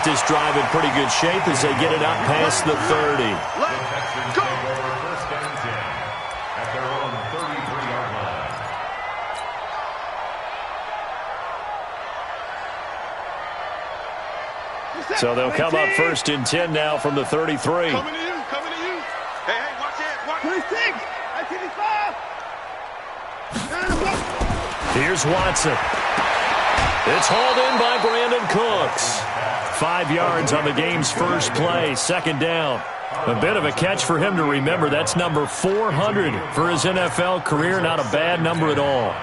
start this drive in pretty good shape as they get it up past the 30. Let's go. First and 10 at their own 33-yard line. So they'll come up first and 10 now from the 33. Coming to you, coming to you. Hey, watch it, watch 26, 25. Here's Watson. It's hauled in by Brandon Cooks. 5 yards on the game's first play, second down. A bit of a catch for him to remember. That's number 400 for his NFL career. Not a bad number at all.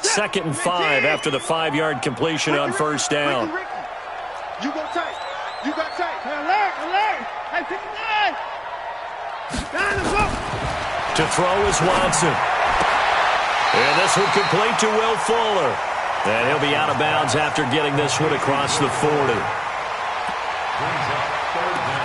Second and 5 after the 5-yard completion on first down. You go tight. You got tight. Alert, alert. Hey, 59. Down the book. To throw is Watson. And this one complete to Will Fuller. And he'll be out of bounds after getting this one across the 40. Brings up third down.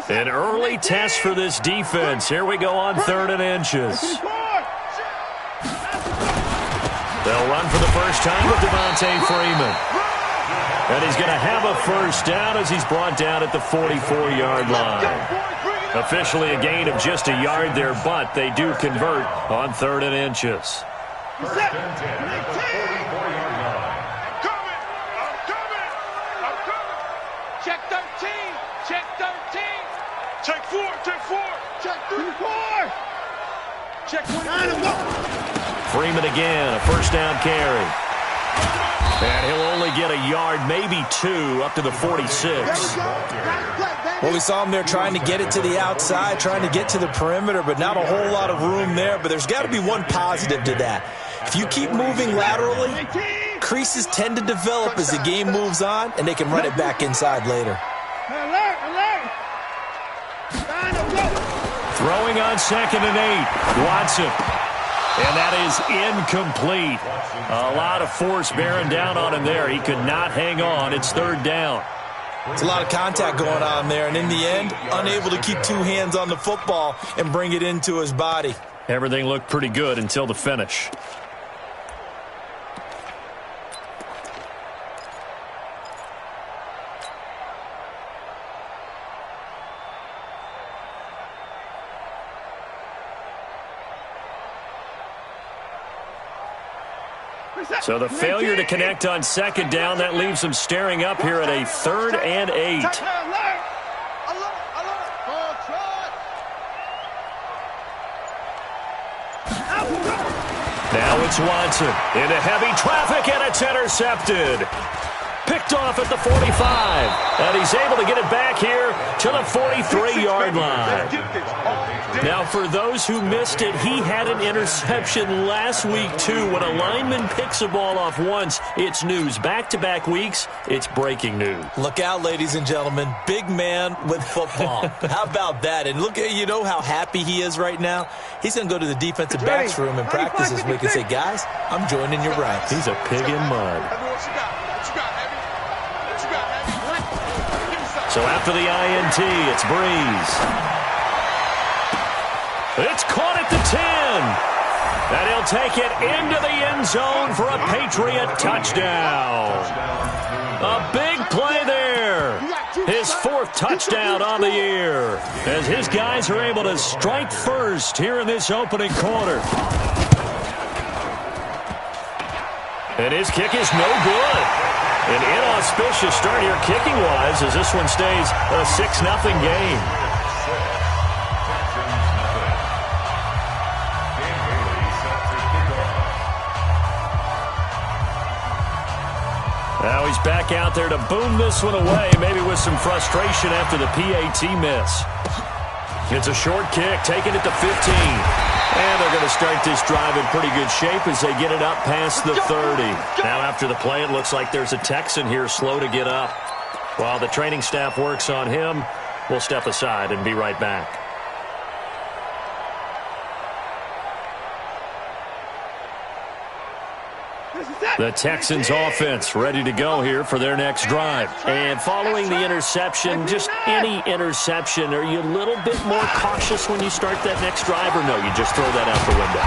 An early test for this defense. Here we go on 3rd and inches. They'll run for the first time with Devontae Freeman. And he's going to have a first down as he's brought down at the 44-yard line. Officially a gain of just a yard there, but they do convert on 3rd and inches. First and 10 at the 44-yard line. I'm coming. Check 13. Check 13. Check 4, check 4. Check 3-4. Check 1. Freeman again, a first down carry. And he'll only get a yard, maybe 2, up to the 46. Well, we saw him there trying to get it to the outside, trying to get to the perimeter, but not a whole lot of room there. But there's got to be one positive to that. If you keep moving laterally, creases tend to develop as the game moves on, and they can run it back inside later. Alert, alert. Throwing on 2nd and 8, Watson. And that is incomplete. A lot of force bearing down on him there. He could not hang on. It's 3rd down. It's a lot of contact going on there, and in the end, unable to keep 2 hands on the football and bring it into his body. Everything looked pretty good until the finish. So the failure to connect on 2nd down, that leaves them staring up here at a 3rd and 8. Now it's Watson into heavy traffic, and it's intercepted. Picked off at the 45, and he's able to get it back here to the 43-yard line. Now, for those who missed it, he had an interception last week, too. When a lineman picks a ball off once, it's news. Back-to-back weeks, it's breaking news. Look out, ladies and gentlemen. Big man with football. How about that? And look at, you know how happy he is right now? He's going to go to the defensive backs room and practice this week and say, guys, I'm joining your ranks. He's a pig in mud. So after the INT, it's Breeze. It's caught at the 10. And he'll take it into the end zone for a Patriot touchdown. A big play there. His 4th touchdown on the year, as his guys are able to strike first here in this opening quarter. And his kick is no good. An inauspicious start here kicking-wise as this one stays a 6-0 game. Now he's back out there to boom this one away, maybe with some frustration after the PAT miss. It's a short kick, taking it to 15. And they're going to start this drive in pretty good shape as they get it up past the 30. Now after the play, it looks like there's a Texan here slow to get up. While the training staff works on him, we'll step aside and be right back. The Texans offense ready to go here for their next drive. And following the interception, just any interception, are you a little bit more cautious when you start that next drive, or no, you just throw that out the window?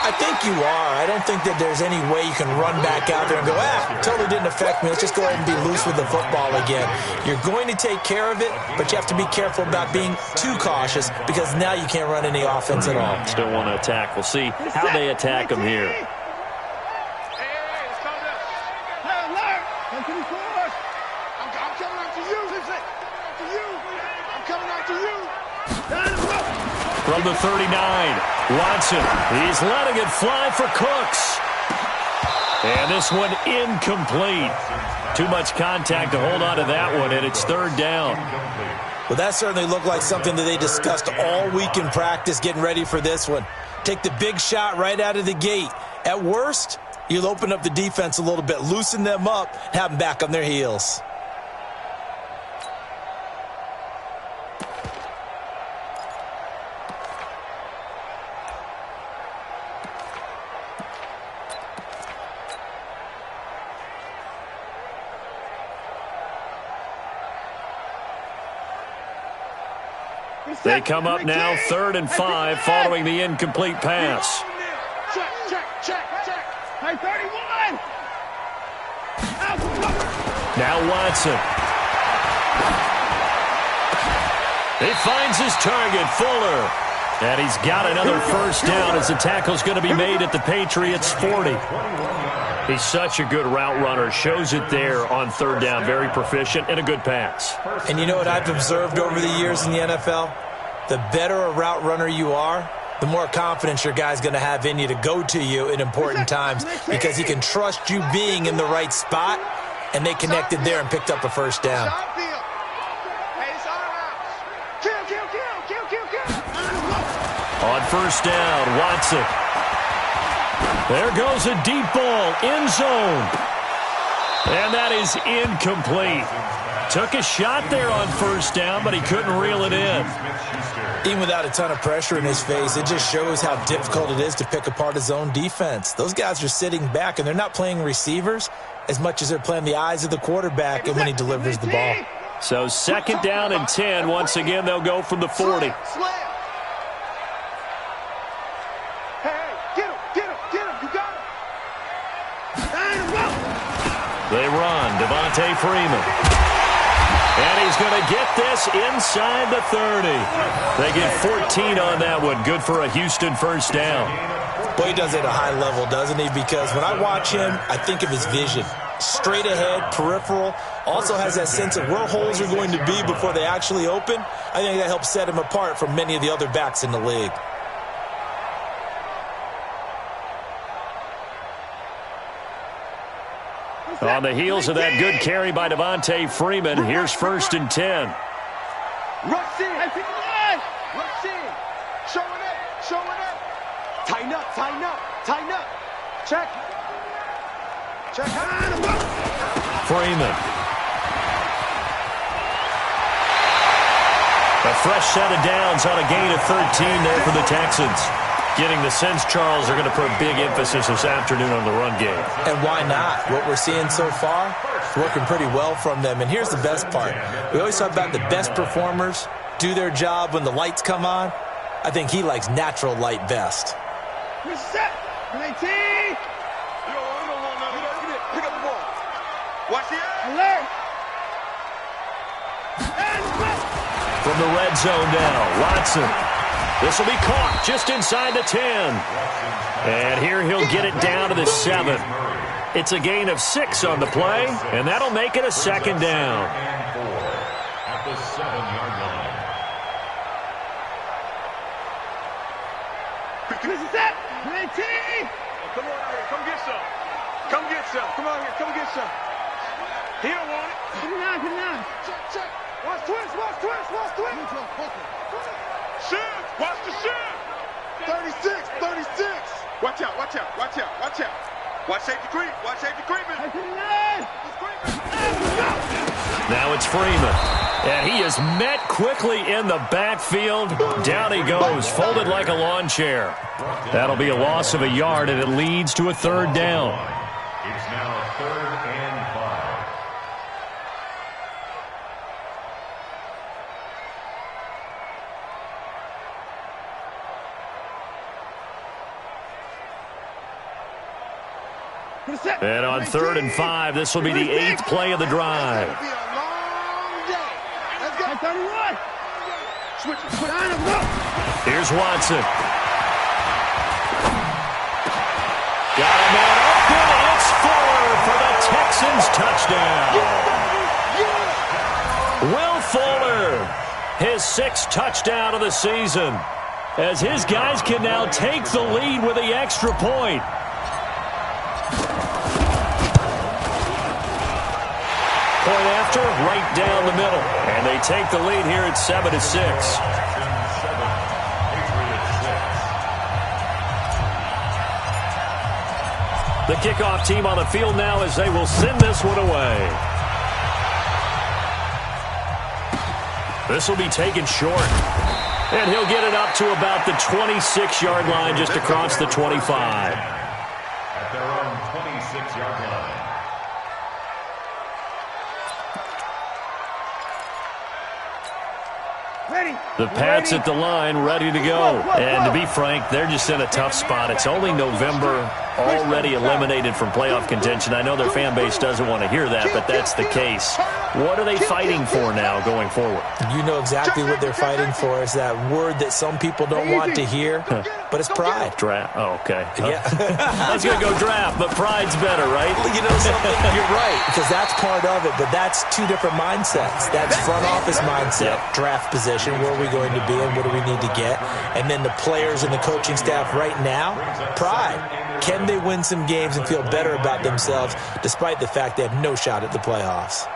I think you are. I don't think that there's any way you can run back out there and go, totally didn't affect me. Let's just go ahead and be loose with the football again. You're going to take care of it, but you have to be careful about being too cautious because now you can't run any offense at all. Still want to attack. We'll see how they attack them here. From the 39, Watson, he's letting it fly for Cooks. And this one incomplete. Too much contact to hold on to that one, and it's third down. Well, that certainly looked like something that they discussed all week in practice getting ready for this one. Take the big shot right out of the gate. At worst, you'll open up the defense a little bit, loosen them up, and have them back on their heels. They come up now, 3rd and 5, following the incomplete pass. Check. Hey, 31. Now Watson. He finds his target, Fuller. And he's got another first down as the tackle's going to be made at the Patriots' 40. He's such a good route runner. Shows it there on 3rd down. Very proficient and a good pass. And you know what I've observed over the years in the NFL? The better a route runner you are, the more confidence your guy's going to have in you to go to you in important times because he can trust you being in the right spot, and they connected there and picked up a first down. On first down, Watson. There goes a deep ball, end zone. And that is incomplete. Took a shot there on first down, but he couldn't reel it in. Even without a ton of pressure in his face, it just shows how difficult it is to pick apart his own defense. Those guys are sitting back, and they're not playing receivers as much as they're playing the eyes of the quarterback and when he delivers the ball. So 2nd down and 10. Once again, they'll go from the 40. Hey, get him. You got him. They run. Devontae Freeman. And he's going to get this inside the 30. They get 14 on that one. Good for a Houston first down. Boy, he does it at a high level, doesn't he? Because when I watch him, I think of his vision. Straight ahead, peripheral. Also has that sense of where holes are going to be before they actually open. I think that helps set him apart from many of the other backs in the league. On the heels of that good carry by Devontae Freeman, here's 1st and 10. Rush in. Showing up. Tighten up. Check. Freeman. A fresh set of downs on a gain of 13 there for the Texans. Getting the sense, Charles, are going to put big emphasis this afternoon on the run game. And why not? What we're seeing so far is working pretty well from them. And here's the best part. We always talk about the best performers do their job when the lights come on. I think he likes natural light best. We're set. 19. Pick up the ball. Watch the air. Alert. From the red zone now, Watson. This will be caught just inside the 10. And here he'll get it down to the 7. It's a gain of 6 on the play, and that'll make it a 2nd down. At the 7-yard line. This is it. 19. Come on out here. Come get some. Come get some. He don't want it. Come on. Check. Watch twist. Shift. Watch the shift. 36. Watch out. Watch safety creeping. Now it's Freeman. And he is met quickly in the backfield. Down he goes, folded like a lawn chair. That'll be a loss of a yard, and it leads to a 3rd down. It's now 3rd and 5. And on 3rd and 5, this will be the 8th play of the drive. Here's Watson. Got a man open. It's Fuller for the Texans touchdown. Will Fuller, his 6th touchdown of the season, as his guys can now take the lead with the extra point. Point after, right down the middle. And they take the lead here at 7-6. The kickoff team on the field now as they will send this one away. This will be taken short. And he'll get it up to about the 26-yard line, just across the 25. At their own 26-yard line. The Pats at the line, ready to go. And to be frank, they're just in a tough spot. It's only November, already eliminated from playoff contention. I know their fan base doesn't want to hear that, but that's the case. What are they fighting for now going forward? You know exactly what they're fighting for. Is that word that some people don't want to hear, but it's pride. Draft. Oh, okay. Yeah. I was going to go draft, but pride's better, right? Well, you know something? You're right, because that's part of it, but that's two different mindsets. That's front office mindset, draft position, where are we going to be and what do we need to get? And then the players and the coaching staff right now, pride. Can they win some games and feel better about themselves despite the fact they have no shot at the playoffs?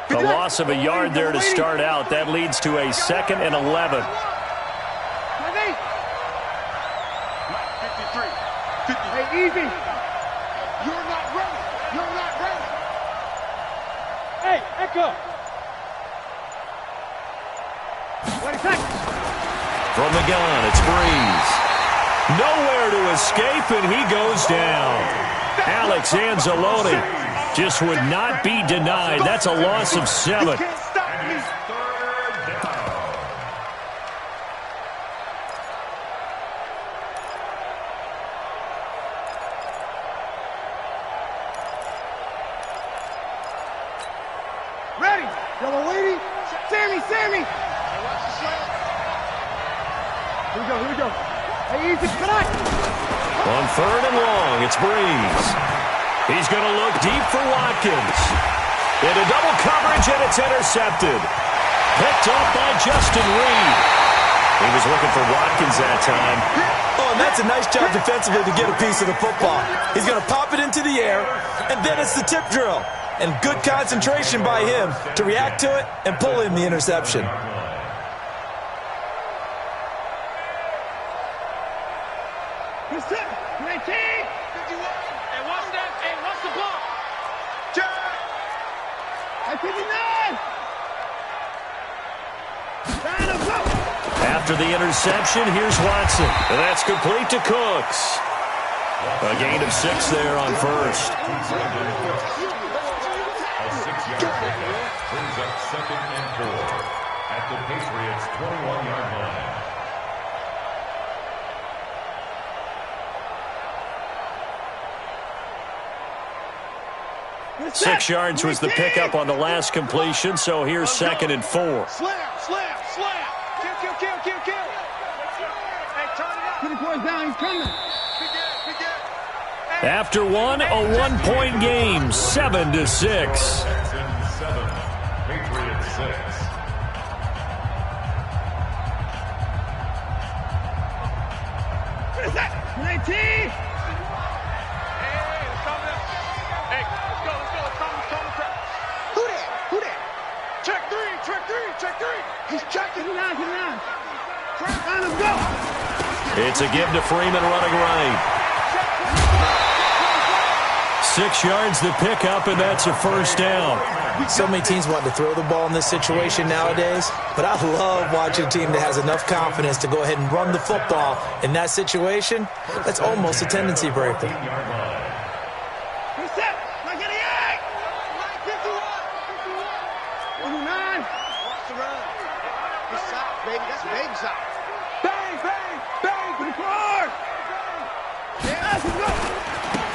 A loss of a yard there to start out. That leads to a 2nd and 11. 53. 50. Hey, easy. You're not ready. You're not ready. Hey, Echo. 20 seconds. From the gun, it's Breeze. Nowhere to escape, and he goes down. Alex Anzalone just would not be denied. That's a loss of 7. You can't stop me. Ready. Yellow lady. Sammy. Here we go. Hey, easy, connect. On 3rd and long, it's Breeze. He's going to look deep for Watkins. Into double coverage, and it's intercepted. Picked up by Justin Reed. He was looking for Watkins that time. Oh, and that's a nice job defensively to get a piece of the football. He's going to pop it into the air, and then it's the tip drill. And good concentration by him to react to it and pull in the interception. After the interception, here's Watson. And that's complete to Cooks. A gain of 6 there on 1st. A 6-yard pickup brings up 2nd and 4 at the Patriots' 21-yard line. 6 yards was the pickup on the last completion, so here's 2nd and 4. Slam. Kill. Hey, turn it up. Put the boys down, he's coming. After one, a 1-point game, 7-6. Texans 7, Patriots 6. What is that? 19. Hey, let's go. Who that? Check three. He's checking. Get him down. Let him go. It's a give to Freeman running right. 6 yards to pick up, and that's a first down. So many teams want to throw the ball in this situation nowadays, but I love watching a team that has enough confidence to go ahead and run the football in that situation. That's almost a tendency breaker.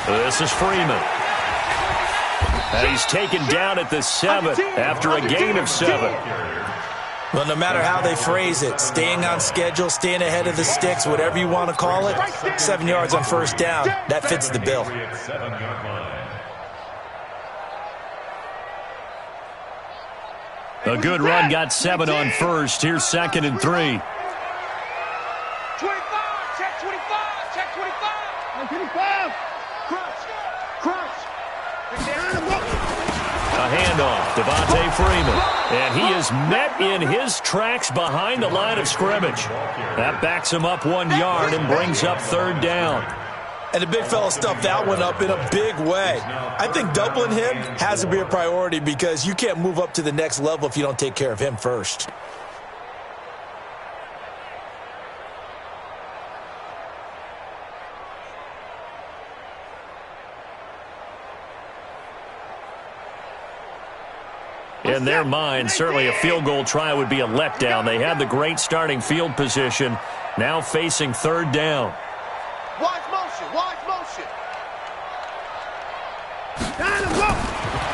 This is Freeman. And he's taken down at the 7 after a gain of 7. Well, no matter how they phrase it, staying on schedule, staying ahead of the sticks, whatever you want to call it, 7 yards on first down, that fits the bill. A good run got 7 on first. Here's 2nd and 3. 25, check 25, check 25. 25. Crunch. A handoff, Devontae Freeman. And he is met in his tracks behind the line of scrimmage. That backs him up 1 yard and brings up 3rd down. And the big fella stuffed that one up in a big way. I think doubling him has to be a priority because you can't move up to the next level if you don't take care of him first. In their mind, certainly a field goal try would be a letdown. They had the great starting field position, now facing 3rd down. Watch motion.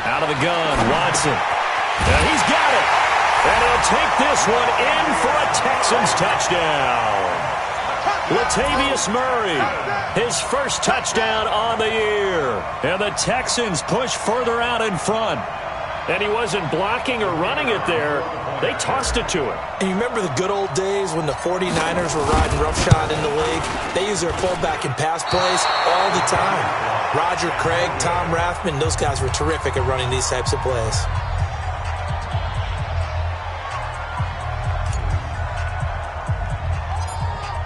Out of the gun, Watson. And he's got it. And he'll take this one in for a Texans touchdown. Latavius Murray, his first touchdown on the year. And the Texans push further out in front. And he wasn't blocking or running it there. They tossed it to him. And you remember the good old days when the 49ers were riding roughshod in the league? They used their fullback in pass plays all the time. Roger Craig, Tom Rathman, those guys were terrific at running these types of plays.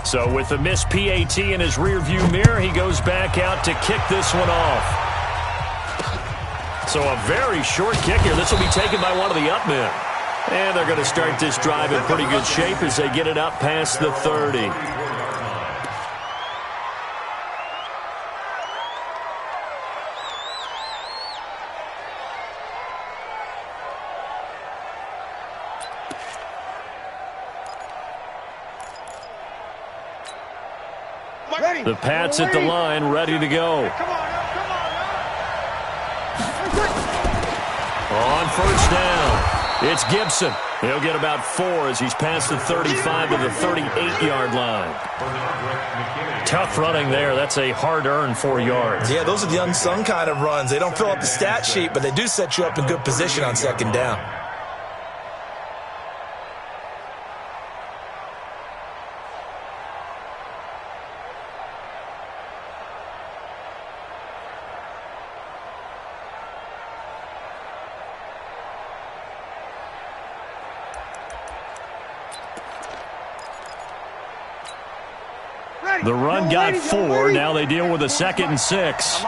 So with the missed PAT in his rearview mirror, he goes back out to kick this one off. So a very short kick here. This will be taken by one of the up men. And they're going to start this drive in pretty good shape as they get it up past the 30. The Pats at the line, ready to go. On first down, it's Gibson. He'll get about 4 as he's past the 35 to the 38-yard line. Tough running there. That's a hard-earned 4 yards. Yeah, those are the unsung kind of runs. They don't fill up the stat sheet, but they do set you up in good position on 2nd down. The run got 4. Now they deal with a 2nd and 6. 40's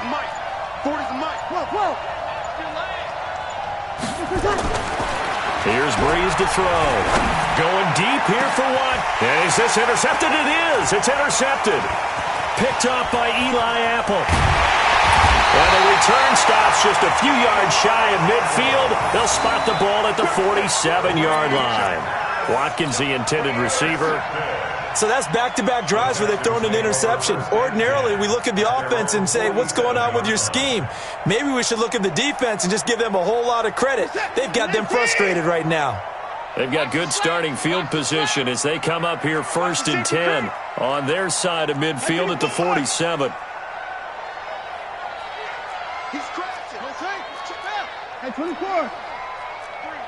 Mike. 40's Mike. Whoa. Here's Breeze to throw. Going deep here for one. And is this intercepted? It is. It's intercepted. Picked up by Eli Apple. And the return stops just a few yards shy of midfield. They'll spot the ball at the 47-yard line. Watkins, the intended receiver. So that's back-to-back drives where they've thrown an interception. Ordinarily, we look at the offense and say, what's going on with your scheme? Maybe we should look at the defense and just give them a whole lot of credit. They've got them frustrated right now. They've got good starting field position as they come up here 1st and 10 on their side of midfield at the 47. He's crashing. Check out. Hey, 24.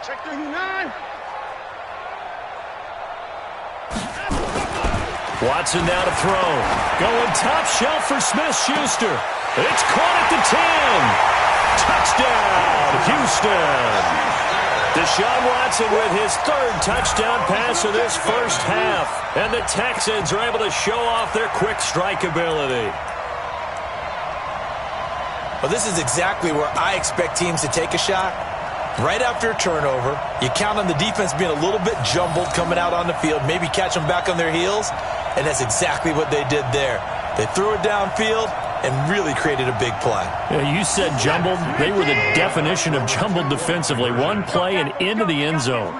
Check 39. Watson now to throw. Going top shelf for Smith-Schuster. It's caught at the 10. Touchdown, Houston. Deshaun Watson with his third touchdown pass of this first half. And the Texans are able to show off their quick strike ability. Well, this is exactly where I expect teams to take a shot. Right after a turnover, you count on the defense being a little bit jumbled coming out on the field, maybe catch them back on their heels, and that's exactly what they did there. They threw it downfield and really created a big play. Yeah, you said jumbled. They were the definition of jumbled defensively. One play and into the end zone.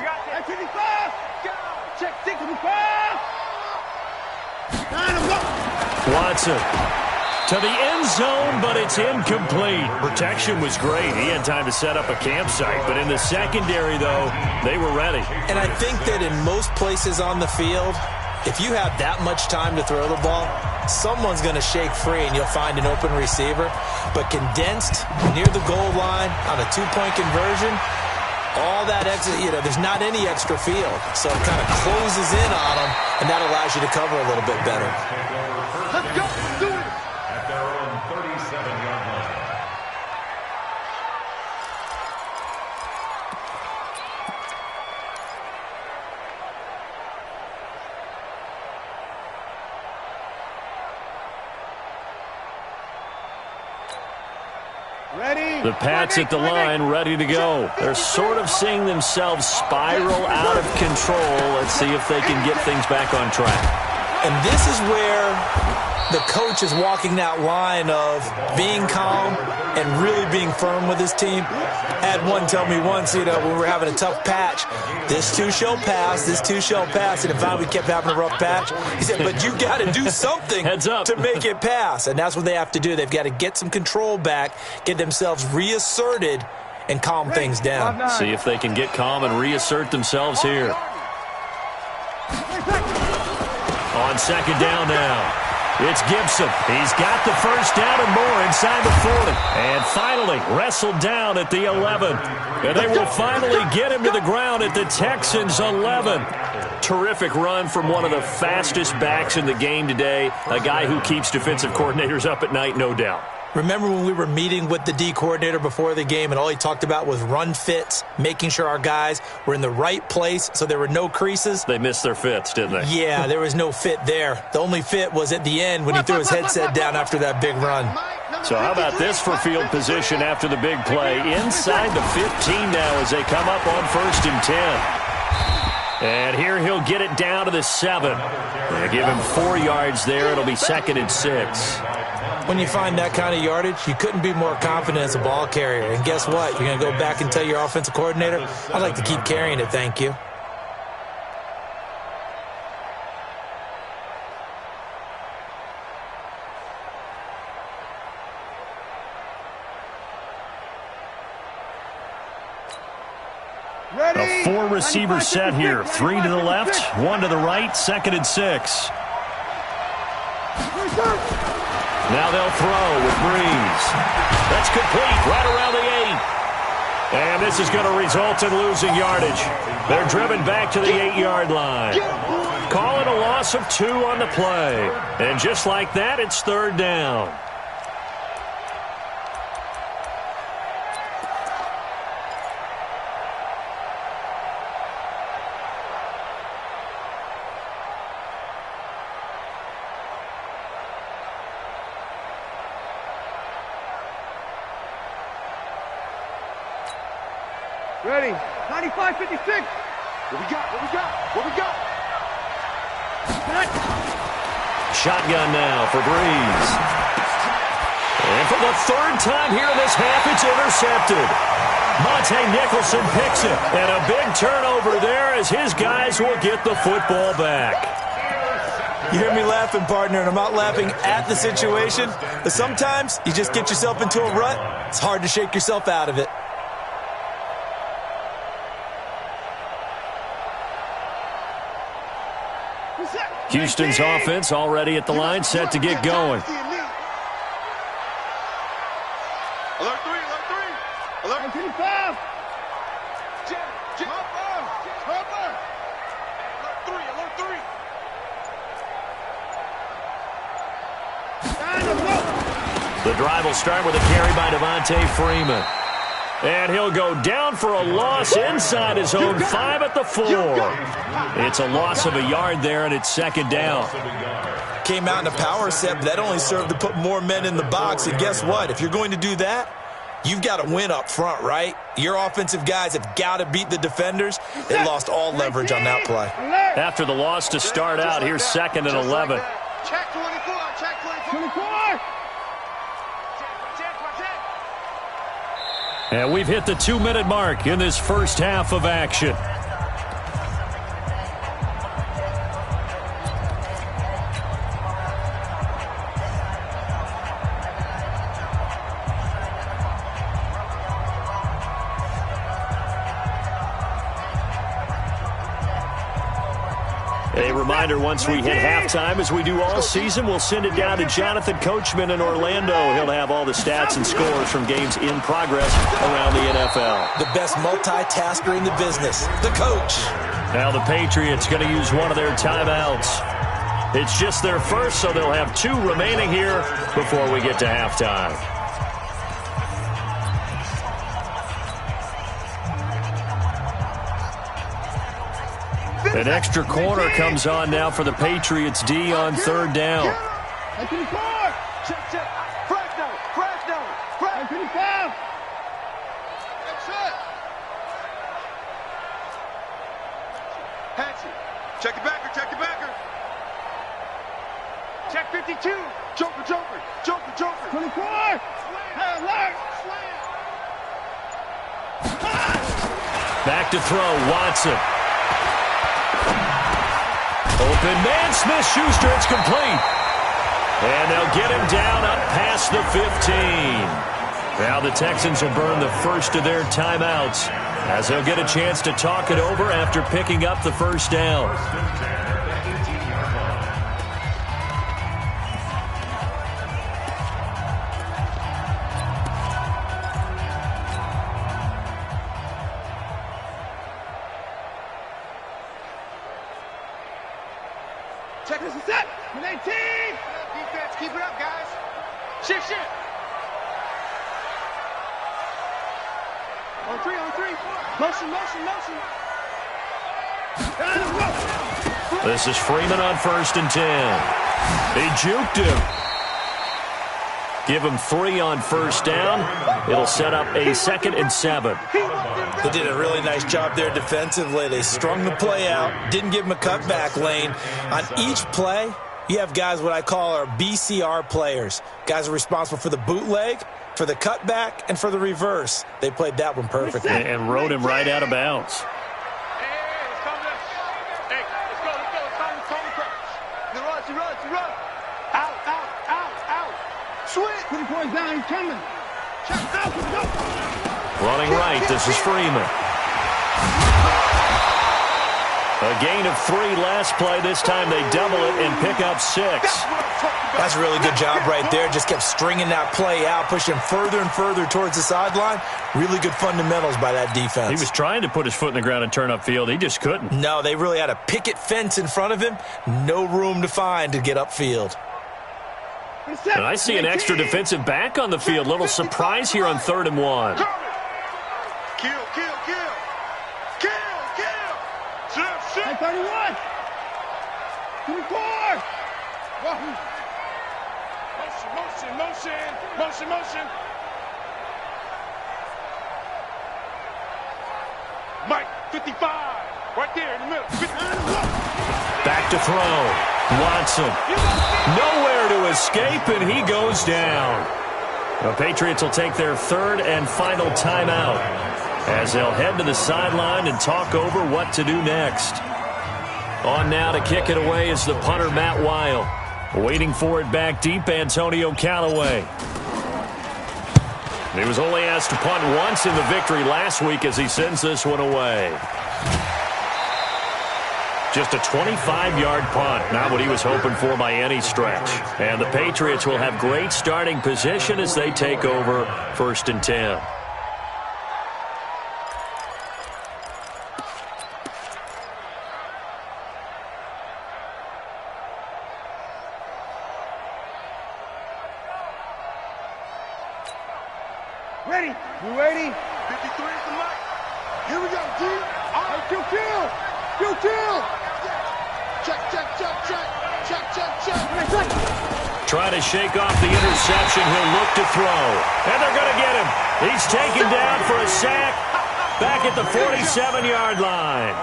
Watson to the end zone, but it's incomplete. Protection was great. He had time to set up a campsite, but in the secondary, though, they were ready. And I think that in most places on the field, if you have that much time to throw the ball, someone's going to shake free and you'll find an open receiver. But condensed near the goal line on a two-point conversion, all that extra, there's not any extra field. So it kind of closes in on them, and that allows you to cover a little bit better. Let's go. Do it. At their own 37-yard line. Ready? The Pats at the line, ready to go. They're sort of seeing themselves spiral out of control. Let's see if they can get things back on track. And this is where the coach is walking that line of being calm and really being firm with his team. I had one tell me once, when we were having a tough patch, this too shall pass, this too shall pass. And finally we kept having a rough patch. He said, but you got to do something to make it pass. And that's what they have to do. They've got to get some control back, get themselves reasserted, and calm things down. See if they can get calm and reassert themselves here. On second down now. It's Gibson. He's got the first down and more inside the 40. And finally wrestled down at the 11. And they will finally get him to the ground at the Texans' 11. Terrific run from one of the fastest backs in the game today. A guy who keeps defensive coordinators up at night, no doubt. Remember when we were meeting with the D coordinator before the game and all he talked about was run fits, making sure our guys were in the right place so there were no creases? They missed their fits, didn't they? Yeah, there was no fit there. The only fit was at the end when he threw his headset down after that big run. So how about this for field position after the big play? Inside the 15 now as they come up on 1st and 10. And here he'll get it down to the 7. They give him 4 yards there. It'll be 2nd and 6. When you find that kind of yardage, you couldn't be more confident as a ball carrier. And guess what? You're going to go back and tell your offensive coordinator, I'd like to keep carrying it, thank you. A 4-receiver set here. 3 to the left, 1 to the right, 2nd and 6. Now they'll throw with Breeze. That's complete right around the 8. And this is going to result in losing yardage. They're driven back to the 8-yard line. Call it a loss of 2 on the play. And just like that, it's 3rd down. Ready? 95, 56. What we got? What we got? What we got? Shotgun now for Breeze. And for the 3rd time here in this half, it's intercepted. Monte Nicholson picks it. And a big turnover there as his guys will get the football back. You hear me laughing, partner, and I'm not laughing at the situation. But sometimes you just get yourself into a rut. It's hard to shake yourself out of it. Houston's offense already at the line, set to get going. Alert 3, alert 3. Alert 25. The drive will start with a carry by Devontae Freeman. And he'll go down for a loss inside his own 5 at the 4. It's a loss of a yard there, and it's second down. Came out in a power set, but that only served to put more men in the box. And guess what? If you're going to do that, you've got to win up front, right? Your offensive guys have got to beat the defenders. They lost all leverage on that play. After the loss to start out, here's 2nd and 11. Check 24, check 24. And we've hit the 2-minute mark in this first half of action. A reminder, once we hit halftime, as we do all season, we'll send it down to Jonathan Coachman in Orlando. He'll have all the stats and scores from games in progress around the NFL. The best multitasker in the business, the coach. Now the Patriots going to use one of their timeouts. It's just their first, so they'll have 2 remaining here before we get to halftime. An extra corner comes on now for the Patriots D on 3rd down. Check. Fresno. Patsy. Check it backer. Check 52. Joker. 24. Back to throw, Watson. Open man, Smith-Schuster, it's complete. And they'll get him down up past the 15. Now the Texans will burn the first of their timeouts as they'll get a chance to talk it over after picking up the first down. Check this set. 18. Defense, keep it up, guys. Shift. On three. Motion. This is Freeman on 1st and 10. They juked him. Give him 3 on 1st down. It'll set up a 2nd and 7. They did a really nice job there defensively. They strung the play out, didn't give him a cutback lane. On each play, you have guys what I call our BCR players. Guys are responsible for the bootleg, for the cutback, and for the reverse. They played that one perfectly. And rode him right out of bounds. Run. Out. Switch. 20 points down, he's coming. Check out. Running right, this is Freeman. A gain of 3 last play. This time they double it and pick up 6. That's a really good job right there. Just kept stringing that play out, pushing further and further towards the sideline. Really good fundamentals by that defense. He was trying to put his foot in the ground and turn upfield. He just couldn't. No, they really had a picket fence in front of him. No room to find to get upfield. And I see an extra defensive back on the field. Little surprise here on 3rd and 1. Kill. 31. 24. Motion. Mike, 55. Right there in the middle. Back to throw. Watson. Nowhere to escape, and he goes down. The Patriots will take their 3rd and final timeout as they'll head to the sideline and talk over what to do next. On now to kick it away is the punter, Matt Weil. Waiting for it back deep, Antonio Callaway. He was only asked to punt once in the victory last week as he sends this one away. Just a 25-yard punt, not what he was hoping for by any stretch. And the Patriots will have great starting position as they take over 1st and 10. Ready? You ready? 53 is the mic. Here we go, G. All right, kill. Check. Trying to shake off the interception. He'll look to throw. And they're going to get him. He's taken down for a sack back at the 47-yard line.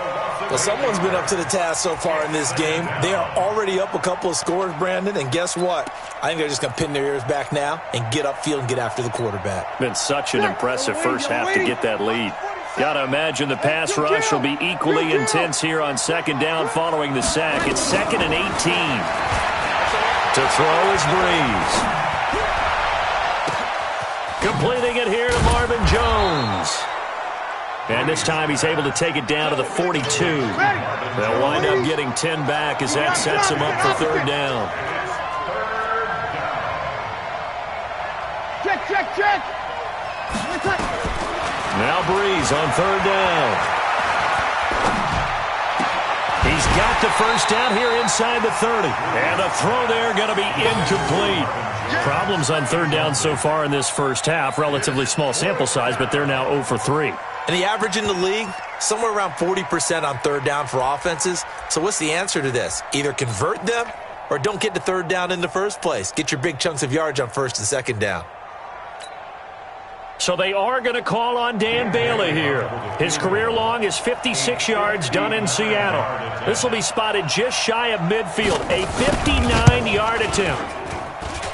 Well, someone's been up to the task so far in this game. They are already up a couple of scores, Brandon, and guess what? I think they're just going to pin their ears back now and get upfield and get after the quarterback. Been such an impressive first half to get that lead. Got to imagine the pass rush will be equally intense here on second down following the sack. It's 2nd and 18. To throw is Breeze. Completing it here to Marvin Jones. And this time he's able to take it down to the 42. They'll wind up getting 10 back as that sets him up for third down. Check. Now Breeze on third down. He's got the first down here inside the 30. And a throw there going to be incomplete. Problems on third down so far in this first half. Relatively small sample size, but they're now 0 for 3. And the average in the league, somewhere around 40% on third down for offenses. So what's the answer to this? Either convert them or don't get to third down in the first place. Get your big chunks of yards on first and second down. So they are going to call on Dan Bailey here. His career long is 56 yards done in Seattle. This will be spotted just shy of midfield, a 59-yard attempt.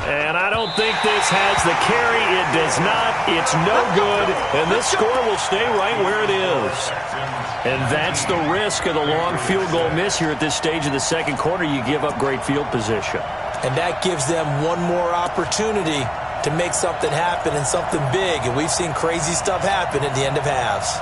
And I don't think this has the carry. It does not. It's no good. And this score will stay right where it is. And that's the risk of the long field goal miss here at this stage of the second quarter. You give up great field position. And that gives them one more opportunity to make something happen and something big. And we've seen crazy stuff happen at the end of halves.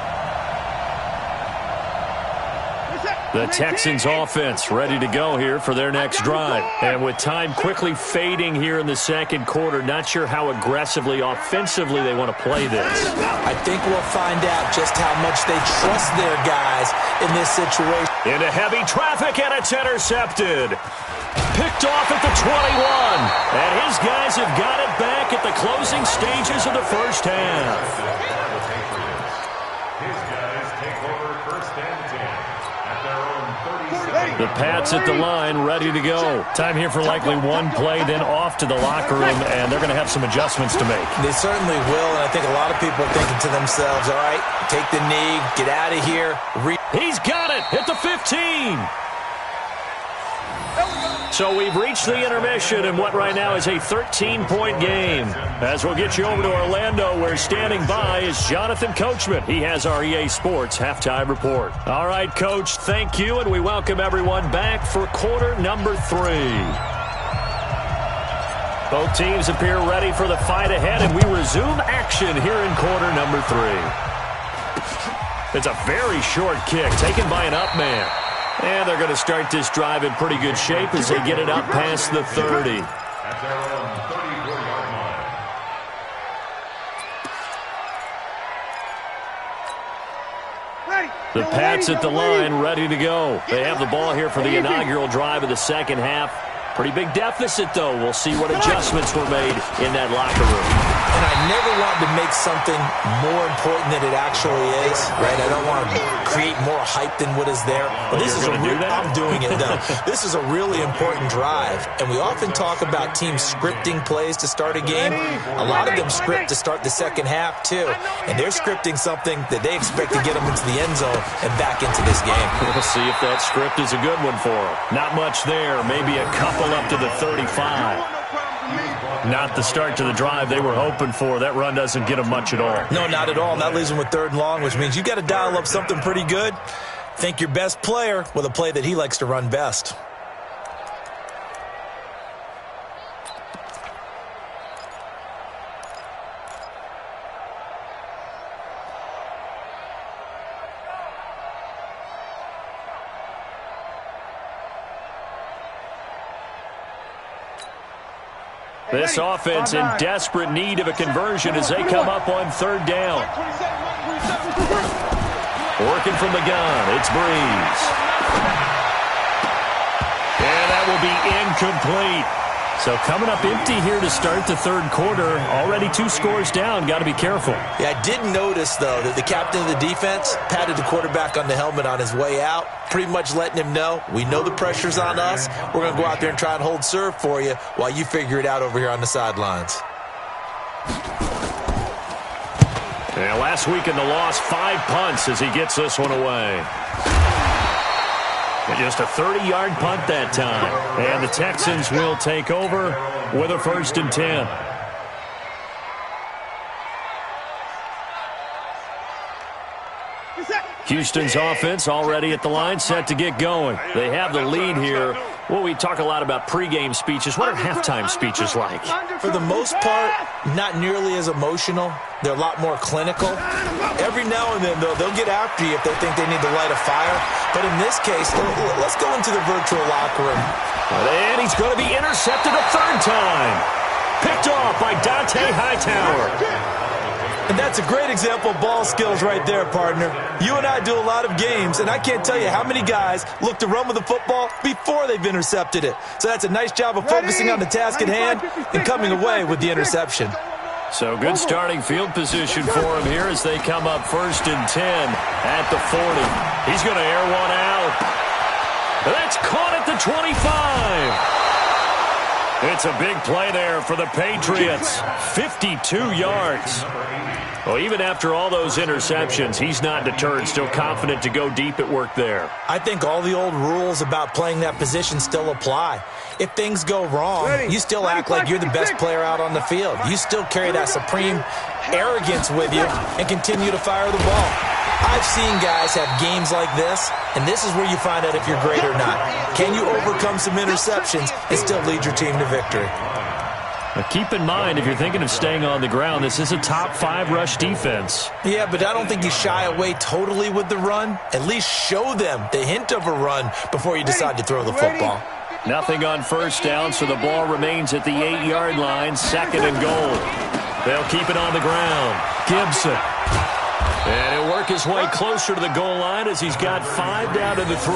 The Texans offense ready to go here for their next drive. And with time quickly fading here in the second quarter, not sure how aggressively, offensively they want to play this. I think we'll find out just how much they trust their guys in this situation. Into heavy traffic, and it's intercepted. Picked off at the 21. And his guys have got it back at the closing stages of the first half. His guys take over first and 10 at their own 37. The Pats at the line, ready to go. Time here for likely one play, then off to the locker room, and they're going to have some adjustments to make. They certainly will, and I think a lot of people are thinking to themselves, all right, take the knee, get out of here. He's got it at the 15. So we've reached the intermission in what right now is a 13-point game. As we'll get you over to Orlando, where standing by is Jonathan Coachman. He has our EA Sports halftime report. All right, Coach, thank you, and we welcome everyone back for quarter number 3. Both teams appear ready for the fight ahead, and we resume action here in quarter number 3. It's a very short kick taken by an up man. And they're going to start this drive in pretty good shape as they get it up past the 30. At their own 34-yard line. The Pats at the line, ready to go. They have the ball here for the inaugural drive of the second half. Pretty big deficit, though. We'll see what adjustments were made in that locker room. And I never wanted to make something more important than it actually is, right? I don't want to create more hype than what is there. But this is I'm doing it, though. This is a really important drive. And we often talk about teams scripting plays to start a game. A lot of them script to start the second half, too. And they're scripting something that they expect to get them into the end zone and back into this game. We'll see if that script is a good one for them. Not much there. Maybe a couple up to the 35. Not the start to the drive they were hoping for. That run doesn't get them much at all. No, not at all. That leaves them with third and long, which means you got to dial up something pretty good. Think your best player with a play that he likes to run best. This offense in desperate need of a conversion as they come up on third down. Working from the gun, it's Breeze. And that will be incomplete. So coming up empty here to start the third quarter. Already 2 scores down. Got to be careful. Yeah, I did notice, though, that the captain of the defense patted the quarterback on the helmet on his way out, pretty much letting him know, we know the pressure's on us. We're going to go out there and try and hold serve for you while you figure it out over here on the sidelines. Yeah, last week in the loss, 5 punts as he gets this one away. Just a 30-yard punt that time. And the Texans will take over with a 1st and 10. Houston's offense already at the line, set to get going. They have the lead here. Well, we talk a lot about pregame speeches. What are halftime speeches like? For the most part, not nearly as emotional. They're a lot more clinical. Every now and then, though, they'll get after you if they think they need to light a fire. But in this case, let's go into the virtual locker room. And he's going to be intercepted a 3rd time. Picked off by Dante Hightower. And that's a great example of ball skills right there, partner. You and I do a lot of games, and I can't tell you how many guys look to run with the football before they've intercepted it. So that's a nice job of focusing on the task at hand and coming away with the interception. So good starting field position for him here as they come up 1st and 10 at the 40. He's going to air one out. That's caught at the 25. It's a big play there for the Patriots. 52 yards. Well, even after all those interceptions, he's not deterred, still confident to go deep at work there. I think all the old rules about playing that position still apply. If things go wrong, you still act like you're the best player out on the field. You still carry that supreme arrogance with you and continue to fire the ball. I've seen guys have games like this, and this is where you find out if you're great or not. Can you overcome some interceptions and still lead your team to victory? Now keep in mind, if you're thinking of staying on the ground, this is a top 5 rush defense. Yeah, but I don't think you shy away totally with the run. At least show them the hint of a run before you decide to throw the football. Nothing on 1st down, so the ball remains at the 8-yard line, 2nd and goal. They'll keep it on the ground. Gibson. And he'll work his way closer to the goal line as he's got 5 down to the 3.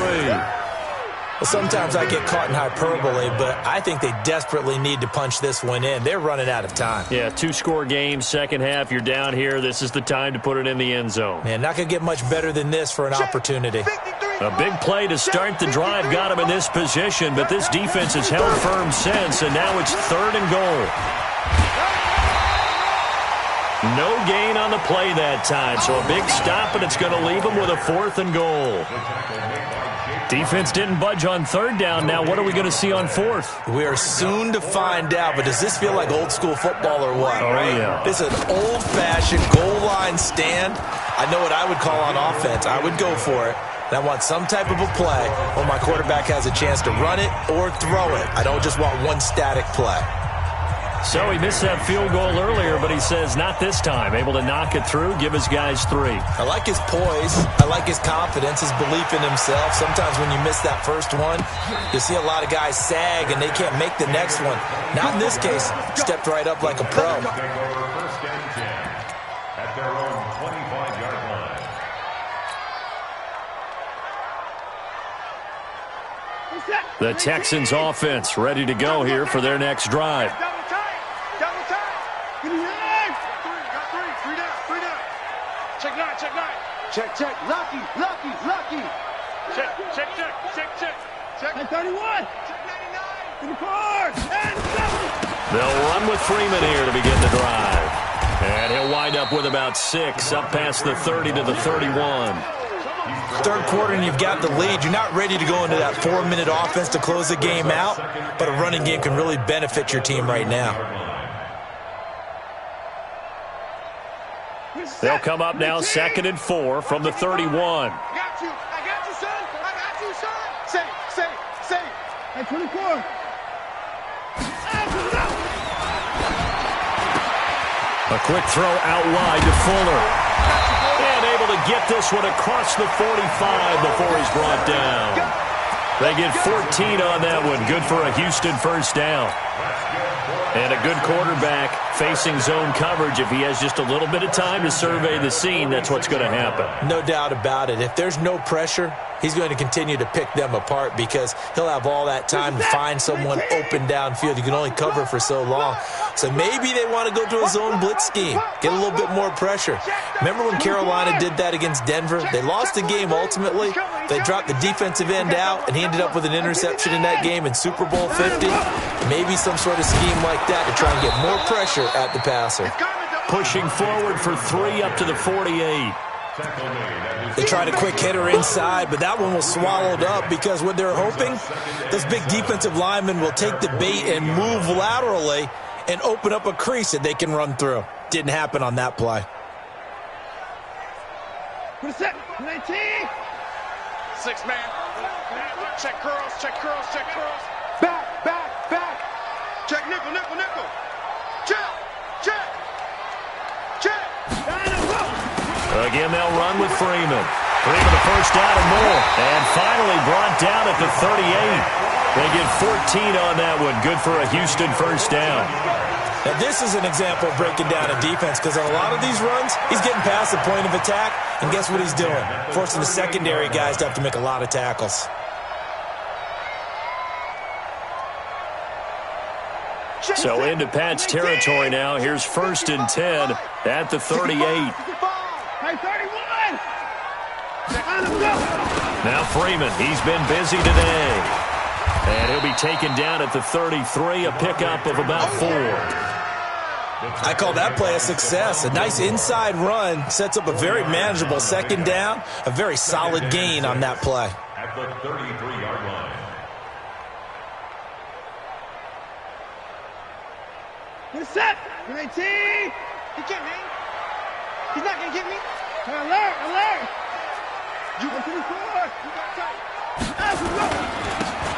Well, sometimes I get caught in hyperbole, but I think they desperately need to punch this one in. They're running out of time. Yeah, 2-score game, second half. You're down here. This is the time to put it in the end zone. Man, not going to get much better than this for an opportunity. A big play to start the drive got him in this position, but this defense has held firm since, and now it's 3rd and goal. No gain on the play that time, so a big stop, and it's going to leave him with a 4th and goal. Defense didn't budge on 3rd down. Now what are we going to see on 4th? We are soon to find out, but does this feel like old school football or what? Oh, yeah. This is an old-fashioned goal line stand. I know what I would call on offense. I would go for it. And I want some type of a play where my quarterback has a chance to run it or throw it. I don't just want one static play. So he missed that field goal earlier, but he says not this time. Able to knock it through, give his guys 3. I like his poise. I like his confidence, his belief in himself. Sometimes when you miss that first one, you see a lot of guys sag and they can't make the next one. Not in this case. Stepped right up like a pro. First and 10 at their own 25-yard line. The Texans offense ready to go here for their next drive. Check, lucky. Check 31. Check 99. To the car. They'll run with Freeman here to begin the drive. And he'll wind up with about 6, up past the 30 to the 31. Third quarter and you've got the lead. You're not ready to go into that 4-minute offense to close the game out, but a running game can really benefit your team right now. They'll come up now 2nd and 4 from the 31. I got you, son. Say. Hey, 24. A quick throw out wide to Fuller. And able to get this one across the 45 before he's brought down. They get 14 on that one. Good for a Houston first down. And a good quarterback facing zone coverage. If he has just a little bit of time to survey the scene, that's what's going to happen. No doubt about it. If there's no pressure, he's going to continue to pick them apart because he'll have all that time to find someone open downfield. You can only cover for so long. So maybe they want to go to a zone blitz scheme, get a little bit more pressure. Remember when Carolina did that against Denver? They lost the game ultimately. They dropped the defensive end out, and he ended up with an interception in that game in Super Bowl 50. Maybe some sort of scheme like that to try and get more pressure at the passer. Pushing forward for 3 up to the 48. They tried a quick hitter inside, but that one was swallowed up because what they're hoping, those big defensive linemen will take the bait and move laterally and open up a crease that they can run through. Didn't happen on that play. What's that? 19. 6 man. Check curls, check curls, check curls. Back, back, back. Check nickel, nickel, nickel. Check, check, check. Again, they'll run with Freeman. Freeman the first down and more. And finally brought down at the 38. They get 14 on that one. Good for a Houston first down. Now, this is an example of breaking down a defense because on a lot of these runs, he's getting past the point of attack, and guess what he's doing? Forcing the secondary guys to have to make a lot of tackles. So into Pat's territory now. Here's 1st and 10 at the 38. Hey, 31. Now Freeman, he's been busy today. And he'll be taken down at the 33, a pickup of about 4. I call that play a success. A nice inside run sets up a very manageable second down, a very solid gain on that play. At the 33-yard line. Get set. 19. He can't hang. He's not going to get me. Alert, alert. You got 24. You got tight.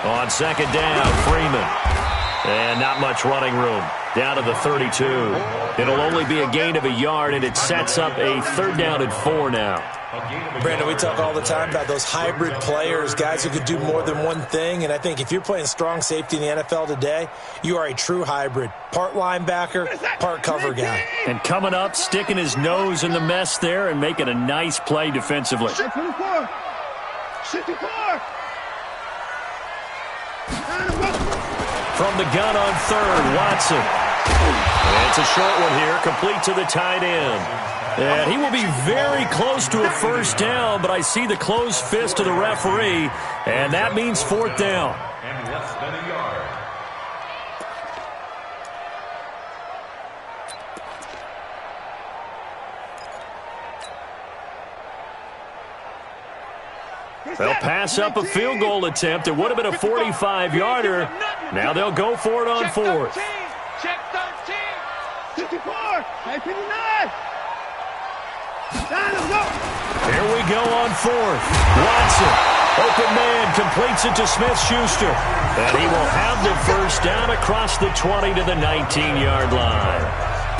On second down, Freeman. And not much running room. Down to the 32. It'll only be a gain of a yard, and it sets up a 3rd down and 4 now. Brandon, we talk all the time about those hybrid players, guys who could do more than one thing, and I think if you're playing strong safety in the NFL today, you are a true hybrid. Part linebacker, part cover guy. And coming up, sticking his nose in the mess there and making a nice play defensively. 24. 54. From the gun on 3rd, Watson. And it's a short one here, complete to the tight end. And he will be very close to a first down, but I see the closed fist of the referee, and that means 4th down. And less than a yard. They'll pass up a field goal attempt. It would have been a 45-yarder. Now they'll go for it on 4th. Check 13. 54. 59. Here we go on 4th. Watson, open man, completes it to Smith-Schuster. And he will have the first down across the 20 to the 19-yard line.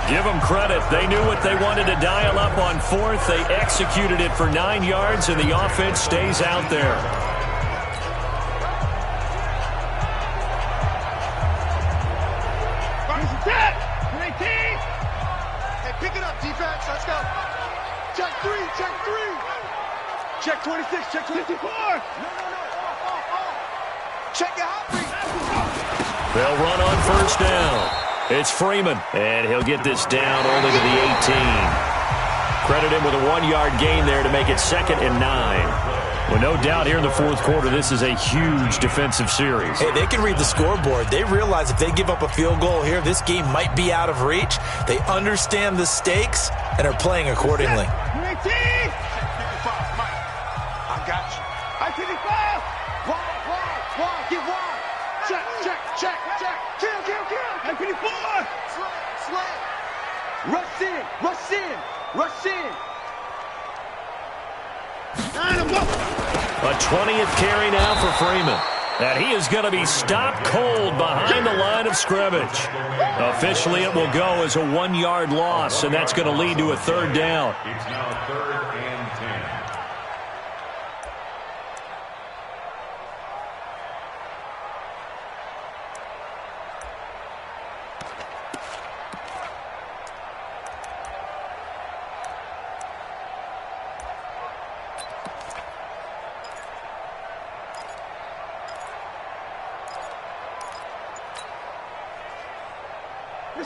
Give them credit. They knew what they wanted to dial up on 4th. They executed it for 9 yards, and the offense stays out there. Hey, pick it up, defense. Let's go. Check 3, check 3. Check 26, check 24. No. Check your hot read. They'll run on first down. It's Freeman, and he'll get this down only to the 18. Credit him with a 1-yard gain there to make it 2nd and 9. Well, no doubt here in the 4th quarter, this is a huge defensive series. Hey, they can read the scoreboard. They realize if they give up a field goal here, this game might be out of reach. They understand the stakes and are playing accordingly. 19. I got you. I 55. Wide. Get wide. Check. Kill. I 54. Rush in. A 20th carry now for Freeman. And he is going to be stopped cold behind the line of scrimmage. Officially, it will go as a 1-yard loss, and that's going to lead to a 3rd down. It's now 3rd and 10.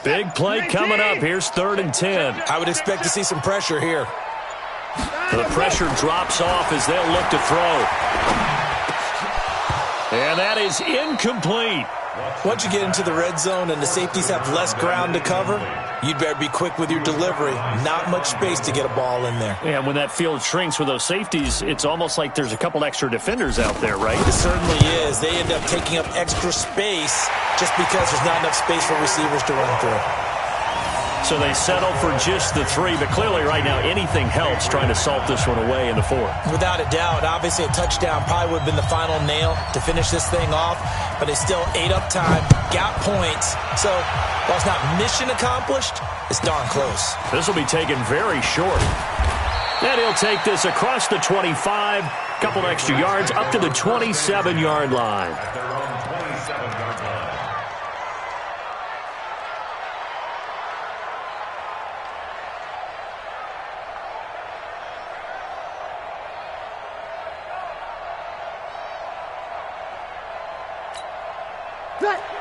Big play coming up. Here's 3rd and 10. I would expect to see some pressure here. The pressure drops off as they'll look to throw. And that is incomplete. Once you get into the red zone and the safeties have less ground to cover, you'd better be quick with your delivery. Not much space to get a ball in there. And when that field shrinks with those safeties, it's almost like there's a couple extra defenders out there, right? It certainly is. They end up taking up extra space just because there's not enough space for receivers to run through. So they settle for just the 3, but clearly right now anything helps trying to salt this one away in the 4th. Without a doubt. Obviously a touchdown probably would have been the final nail to finish this thing off, but it's still ate up time, got points. So while it's not mission accomplished, it's darn close. This will be taken very short. And he'll take this across the 25, couple extra yards up to the 27-yard line. At their own 27-yard line.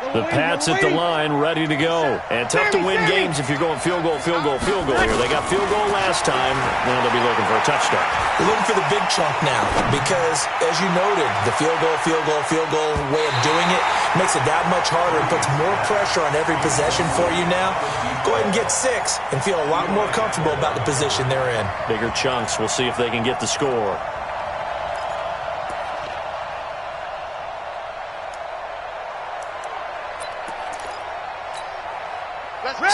The Pats at the line, ready to go. And tough to win games if you're going field goal here. They got field goal last time. Now they'll be looking for a touchdown. They're looking for the big chunk now because, as you noted, the field goal way of doing it makes it that much harder and puts more pressure on every possession for you now. Go ahead and get 6 and feel a lot more comfortable about the position they're in. Bigger chunks. We'll see if they can get the score.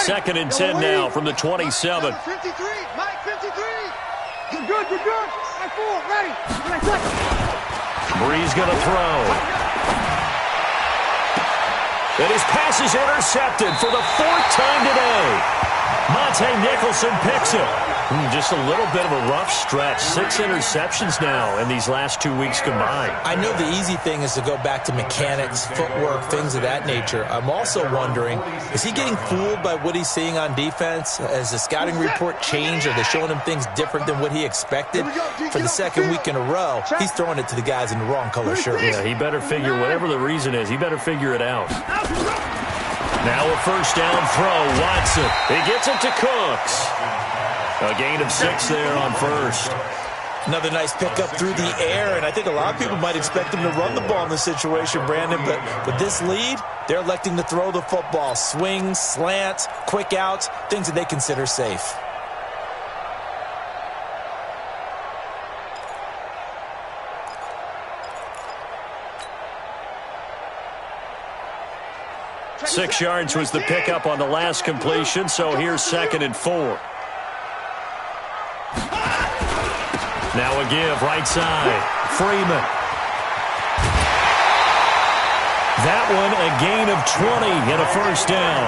Second and 10 now from the 27. 53, Mike 53. You're good. Mike 4, ready. Breeze going to throw. And his pass is intercepted for the 4th time today. Monte Nicholson picks it. Just a little bit of a rough stretch. 6 interceptions now in these last 2 weeks combined. I know the easy thing is to go back to mechanics, footwork, things of that nature. I'm also wondering, is he getting fooled by what he's seeing on defense? Has the scouting report changed? Are they showing him things different than what he expected? For the 2nd week in a row, he's throwing it to the guys in the wrong color shirt. Yeah, he better figure, whatever the reason is, he better figure it out. Now a 1st down throw, Watson. He gets it to Cooks. A gain of 6 there on 1st. Another nice pickup through the air, and I think a lot of people might expect him to run the ball in this situation, Brandon, but with this lead, they're electing to throw the football. Swings, slants, quick outs, things that they consider safe. Six yards was the pickup on the last completion, so here's 2nd and 4. Now a give, right side. Freeman. That one a gain of 20 and a 1st down.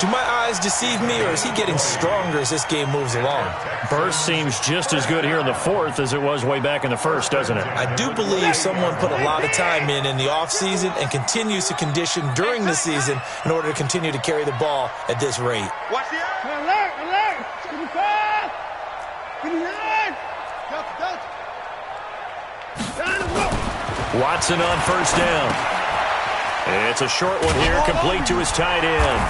Do my eyes deceive me, or is he getting stronger as this game moves along? Burst seems just as good here in the 4th as it was way back in the 1st, doesn't it? I do believe someone put a lot of time in the offseason and continues to condition during the season in order to continue to carry the ball at this rate. Watch the alert. 55. 59. Watson on 1st down. It's a short one here, complete to his tight end.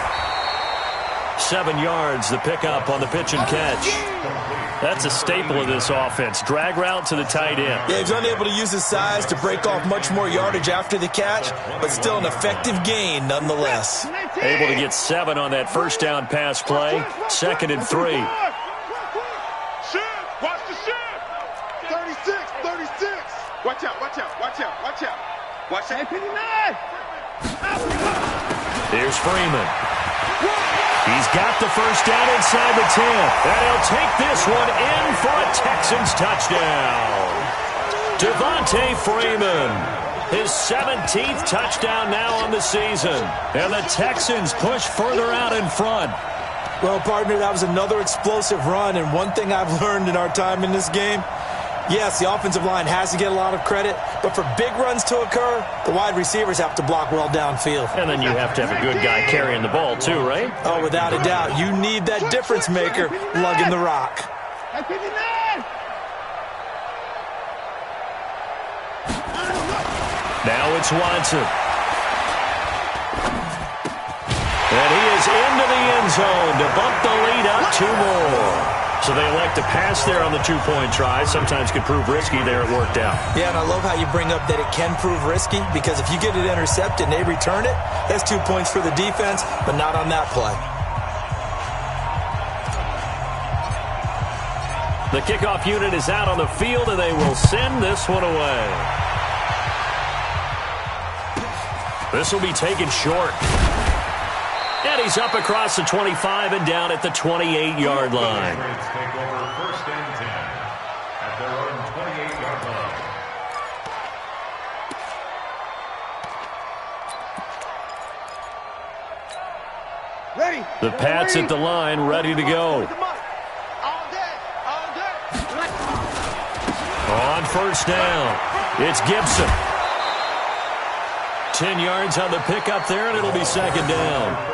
7 yards, the pickup on the pitch and catch. That's a staple of this offense. Drag route to the tight end. Yeah, he's unable to use his size to break off much more yardage after the catch, but still an effective gain nonetheless. Able to get 7 on that 1st down pass play. 2nd and 3. Watch the shift. 36. Watch out. Watch out. 59. Here's Freeman. He's got the 1st down inside the 10. And he'll take this one in for a Texans touchdown. Devontae Freeman. His 17th touchdown now on the season. And the Texans push further out in front. Well, partner, that was another explosive run, and one thing I've learned in our time in this game, yes, the offensive line has to get a lot of credit, but for big runs to occur, the wide receivers have to block well downfield. And then you have to have a good guy carrying the ball too, right? Oh, without a doubt. You need that difference maker lugging the rock. Now it's Watson. And he is into the end zone to bump the lead up 2 more. So they elect to pass there on the 2-point try. Sometimes could prove risky there. It worked out. Yeah, and I love how you bring up that it can prove risky, because if you get it intercepted and they return it, that's 2 points for the defense, but not on that play. The kickoff unit is out on the field, and they will send this one away. This will be taken short. And he's up across the 25 and down at the 28-yard line. Take over 1st and 10 at their own 28-yard line. Ready. The Pats at the line, ready to go. All day. All day. On 1st down, it's Gibson. 10 yards on the pickup there, and it'll be 2nd down.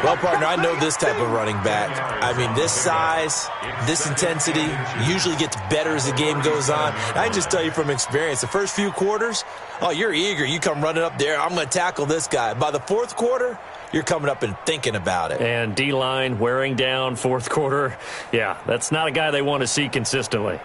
Well, partner, I know this type of running back. I mean, this size, this intensity usually gets better as the game goes on. I just tell you from experience, the first few quarters, oh, you're eager. You come running up there, I'm going to tackle this guy. By the 4th quarter, you're coming up and thinking about it. And D-line wearing down 4th quarter. Yeah, that's not a guy they want to see consistently.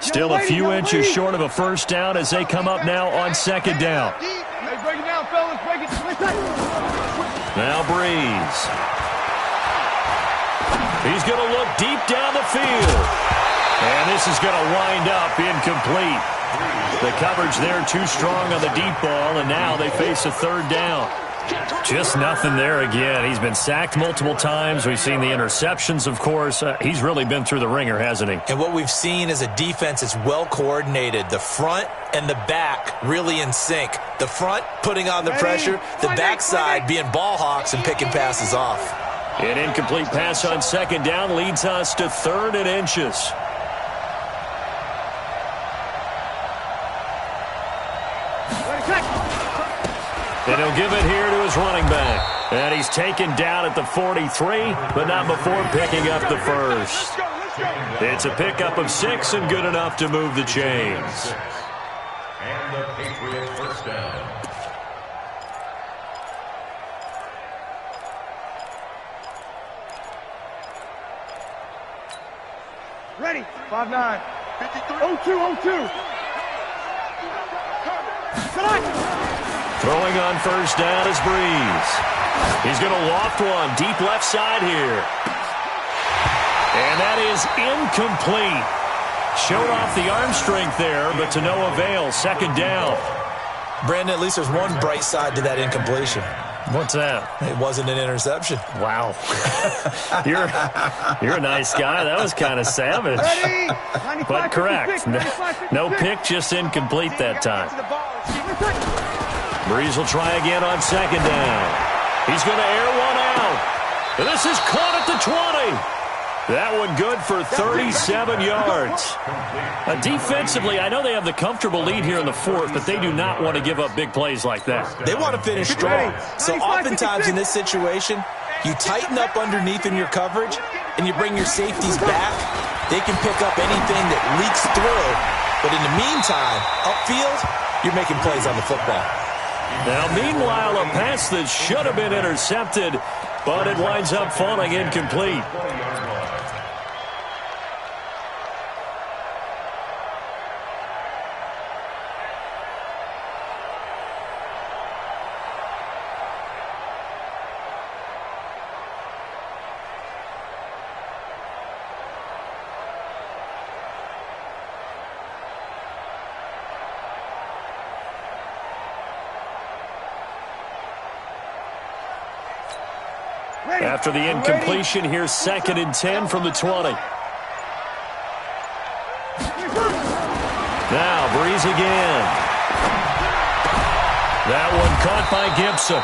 Still a few inches short of a 1st down as they come up now on 2nd down. Break it down, fellas. Break it. Now Breeze. He's going to look deep down the field. And this is going to wind up incomplete. The coverage there too strong on the deep ball, and now they face a 3rd down. Just nothing there again. He's been sacked multiple times. We've seen the interceptions, of course. He's really been through the ringer, hasn't he? And what we've seen is a defense that's well coordinated. The front and the back really in sync. The front putting on the pressure, the backside being ball hawks and picking passes off. An incomplete pass on 2nd down leads us to 3rd and inches. And he'll give it here to his running back. And he's taken down at the 43, but not before picking up the 1st. It's a pickup of 6 and good enough to move the chains. And the Patriot 1st down. Ready. 5-9. 0-2. Throwing on 1st down is Breeze. He's going to loft one deep left side here. And that is incomplete. Showed off the arm strength there, but to no avail. 2nd down. Brandon, at least there's one bright side to that incompletion. What's that? It wasn't an interception. Wow. You're a nice guy. That was kind of savage. But correct. No pick, just incomplete that time. Breeze will try again on 2nd down. He's going to air one out. And this is caught at the 20. That one good for 37 yards. Defensively, I know they have the comfortable lead here in the 4th, but they do not want to give up big plays like that. They want to finish strong. So oftentimes in this situation, you tighten up underneath in your coverage, and you bring your safeties back. They can pick up anything that leaks through. But in the meantime, upfield, you're making plays on the football. Now, meanwhile, a pass that should have been intercepted, but it winds up falling incomplete. After the incompletion, here's 2nd and 10 from the 20. Now, Breeze again. That one caught by Gibson.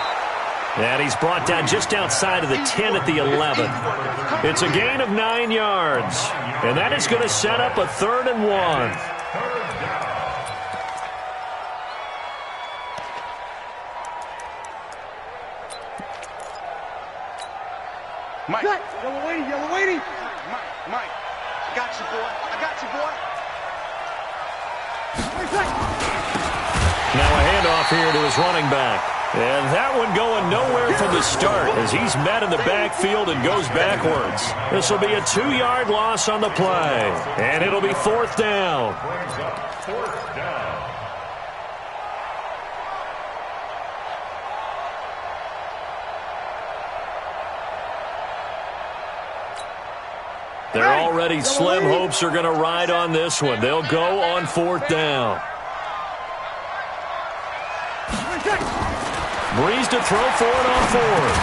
And he's brought down just outside of the 10 at the 11. It's a gain of 9 yards. And that is going to set up a 3rd and 1. Mike. Yellow lady. Mike. I got you, boy. I Now a handoff here to his running back. And that one going nowhere from the start as he's met in the backfield and goes backwards. This will be a 2-yard loss on the play. And it'll be 4th down. Brings up 4th down. They're already slim hopes are going to ride on this one. They'll go on 4th down. Breeze to throw for it on 4th.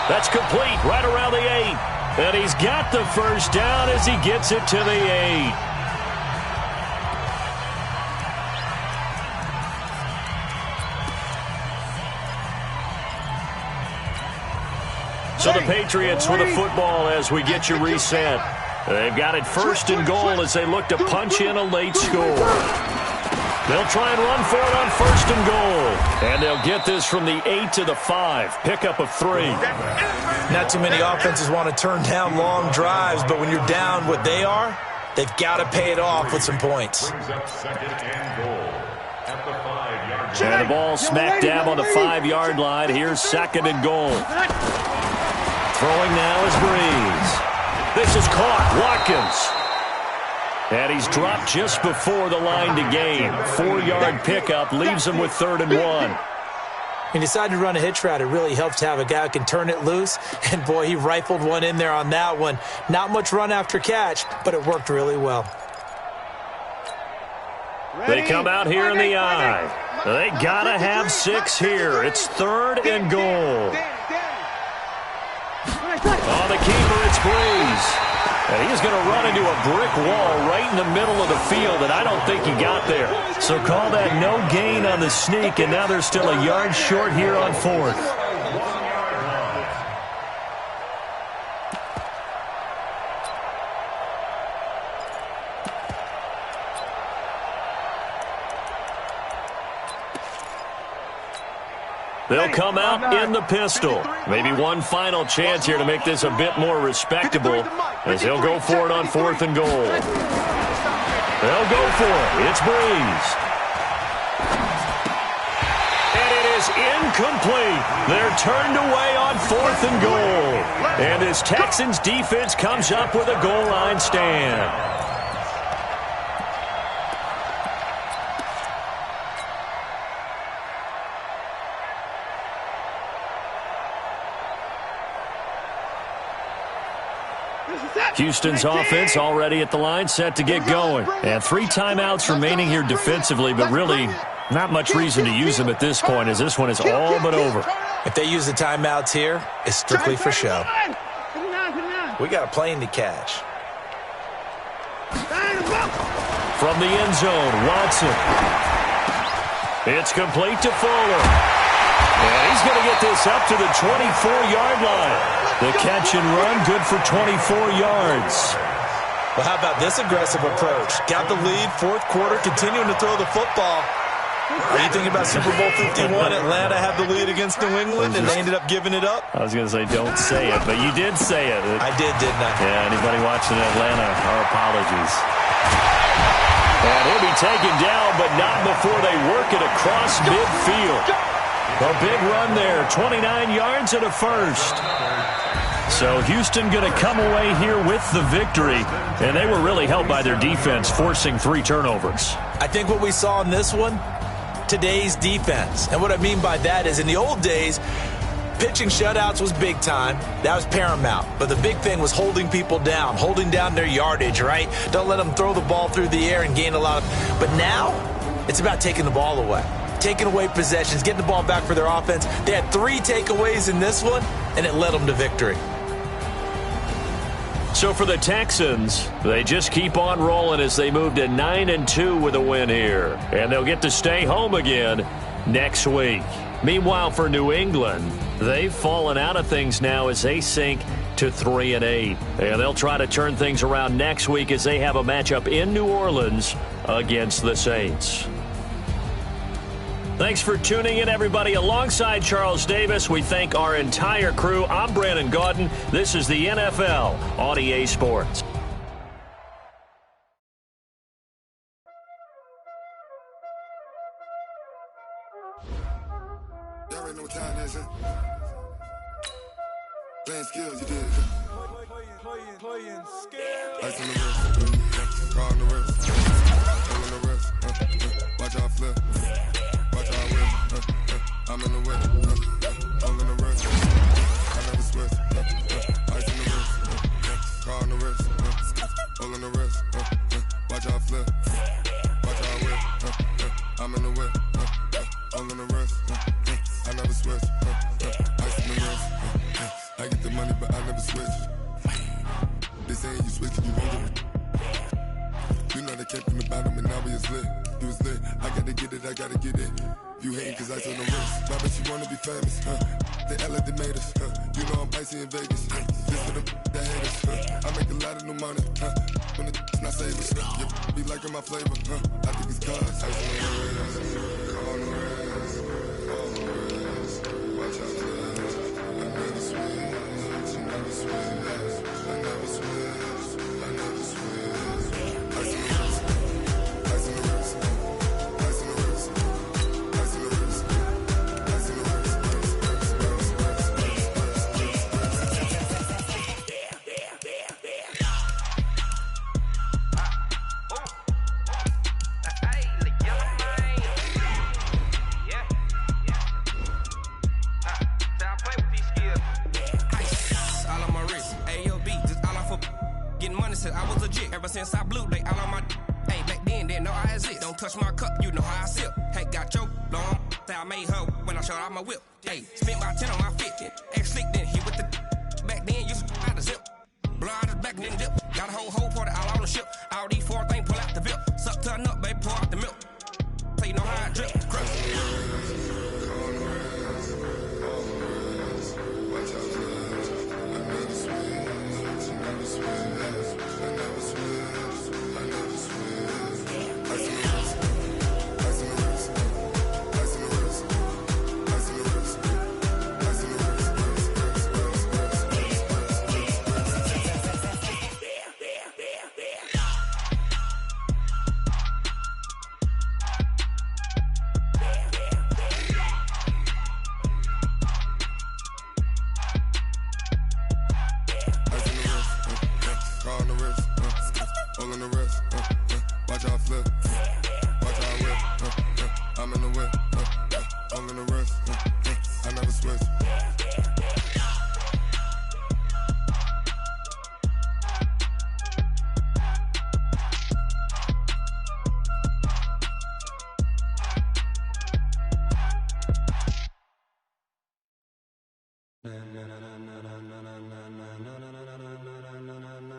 That's complete right around the 8. And he's got the first down as he gets it to the 8. So the Patriots with the football as we get you reset. They've got it 1st and goal as they look to punch in a late score. They'll try and run for it on 1st and goal. And they'll get this from the 8 to the 5. Pickup of 3. Not too many offenses want to turn down long drives, but when you're down what they are, they've got to pay it off with some points. Brings up 2nd and goal at the 5-yard line. And the ball smack dab on the 5-yard line. Here's 2nd and goal. Throwing now is Breeze. This is caught. Watkins. And he's dropped just before the line to gain. 4-yard pickup leaves him with 3rd and 1. He decided to run a hitch route. It really helps to have a guy who can turn it loose. And, boy, he rifled one in there on that one. Not much run after catch, but it worked really well. They come out here in the eye. They got to have 6 here. It's 3rd and goal. On the keeper, it's Breeze. And he's going to run into a brick wall right in the middle of the field, and I don't think he got there. So call that no gain on the sneak, and now they're still a yard short here on 4th. They'll come out in the pistol. Maybe one final chance here to make this a bit more respectable as they'll go for it on 4th and goal. They'll go for it. It's Breeze. And it is incomplete. They're turned away on 4th and goal. And this Texans defense comes up with a goal line stand. Houston's offense already at the line, set to get going. And 3 timeouts remaining here defensively, but really not much reason to use them at this point as this one is all but over. If they use the timeouts here, it's strictly for show. We got a plane to catch. From the end zone, Watson. It's complete to Fuller. And he's going to get this up to the 24-yard line. The catch and run, good for 24 yards. Well, how about this aggressive approach? Got the lead, 4th quarter, continuing to throw the football. Are you thinking about Super Bowl 51? Atlanta had the lead against New England, and they ended up giving it up? I was going to say, don't say it, but you did say it. I did, didn't I? Yeah, anybody watching Atlanta, our apologies. And he'll be taken down, but not before they work it across midfield. A big run there, 29 yards and a first. So Houston going to come away here with the victory, and they were really helped by their defense, forcing 3 turnovers. I think what we saw in this one, today's defense. And what I mean by that is in the old days, pitching shutouts was big time. That was paramount. But the big thing was holding people down, holding down their yardage, right? Don't let them throw the ball through the air and gain a lot of... But now, it's about taking the ball away. Taking away possessions, getting the ball back for their offense. They had 3 takeaways in this one, and it led them to victory. So for the Texans, they just keep on rolling as they move to 9-2 with a win here. And they'll get to stay home again next week. Meanwhile, for New England, they've fallen out of things now as they sink to 3-8. And they'll try to turn things around next week as they have a matchup in New Orleans against the Saints. Thanks for tuning in, everybody. Alongside Charles Davis, we thank our entire crew. I'm Brandon Gaudin. This is the NFL on EA Sports. Playing skills, you did. Playing skills. Ice on the wrist, car on the wrist, on the wrist. Watch out flip, watch out whip. I'm in the whip, all in the wrist. I never switch. Ice on the wrist, car on the wrist, all in the wrist. Watch out flip, watch out whip. I'm in the whip, all in the wrist. I never switch. Ice on the wrist. I get the money, but I never switch. They saying you switch, you won't get it. You know they came from the bottom and now we is lit. You was lit, I gotta get it, I gotta get it. You hating cause ice on the wrist. Why bet you wanna be famous, They act like they made us, You know I'm icy in Vegas, This for the that hate us, I make a lot of new money, When it's not savers, You be liking my flavor, I think it's cause ice on the wrist, on the wrist, on the wrist. Watch out for this, I never switch, you never switch, I never switch, I never switch. Ice on the wrist, ice on the wrist, ice on the wrist, ice on the wrist, ice on the wrist. Said I was legit ever since I blew. They all on my. Hey, back then didn't know I exist. Don't touch my cup, you know how I sip. Hey, got choked long. Say I made her when I showed out my whip. Hey, spent about 10 on my fit. Ex slick then hit with the. Back then used to out the zip. Blow out his back and then dip. Got a whole party all on the ship. All these four things pull out the VIP. Suck turn up, baby, pour out the milk. So you know how I drip. Crush. Watch out for this. I never switch. I never switch. I never switch. I never switch. Ice on the wrist. Ice on the wrist. Ice on the wrist. Ice on the wrist. Ice on the wrist. Car on the wrist, all in the wrist. Watch out flip, watch out whip. I'm in the whip, all in the wrist. I never switch.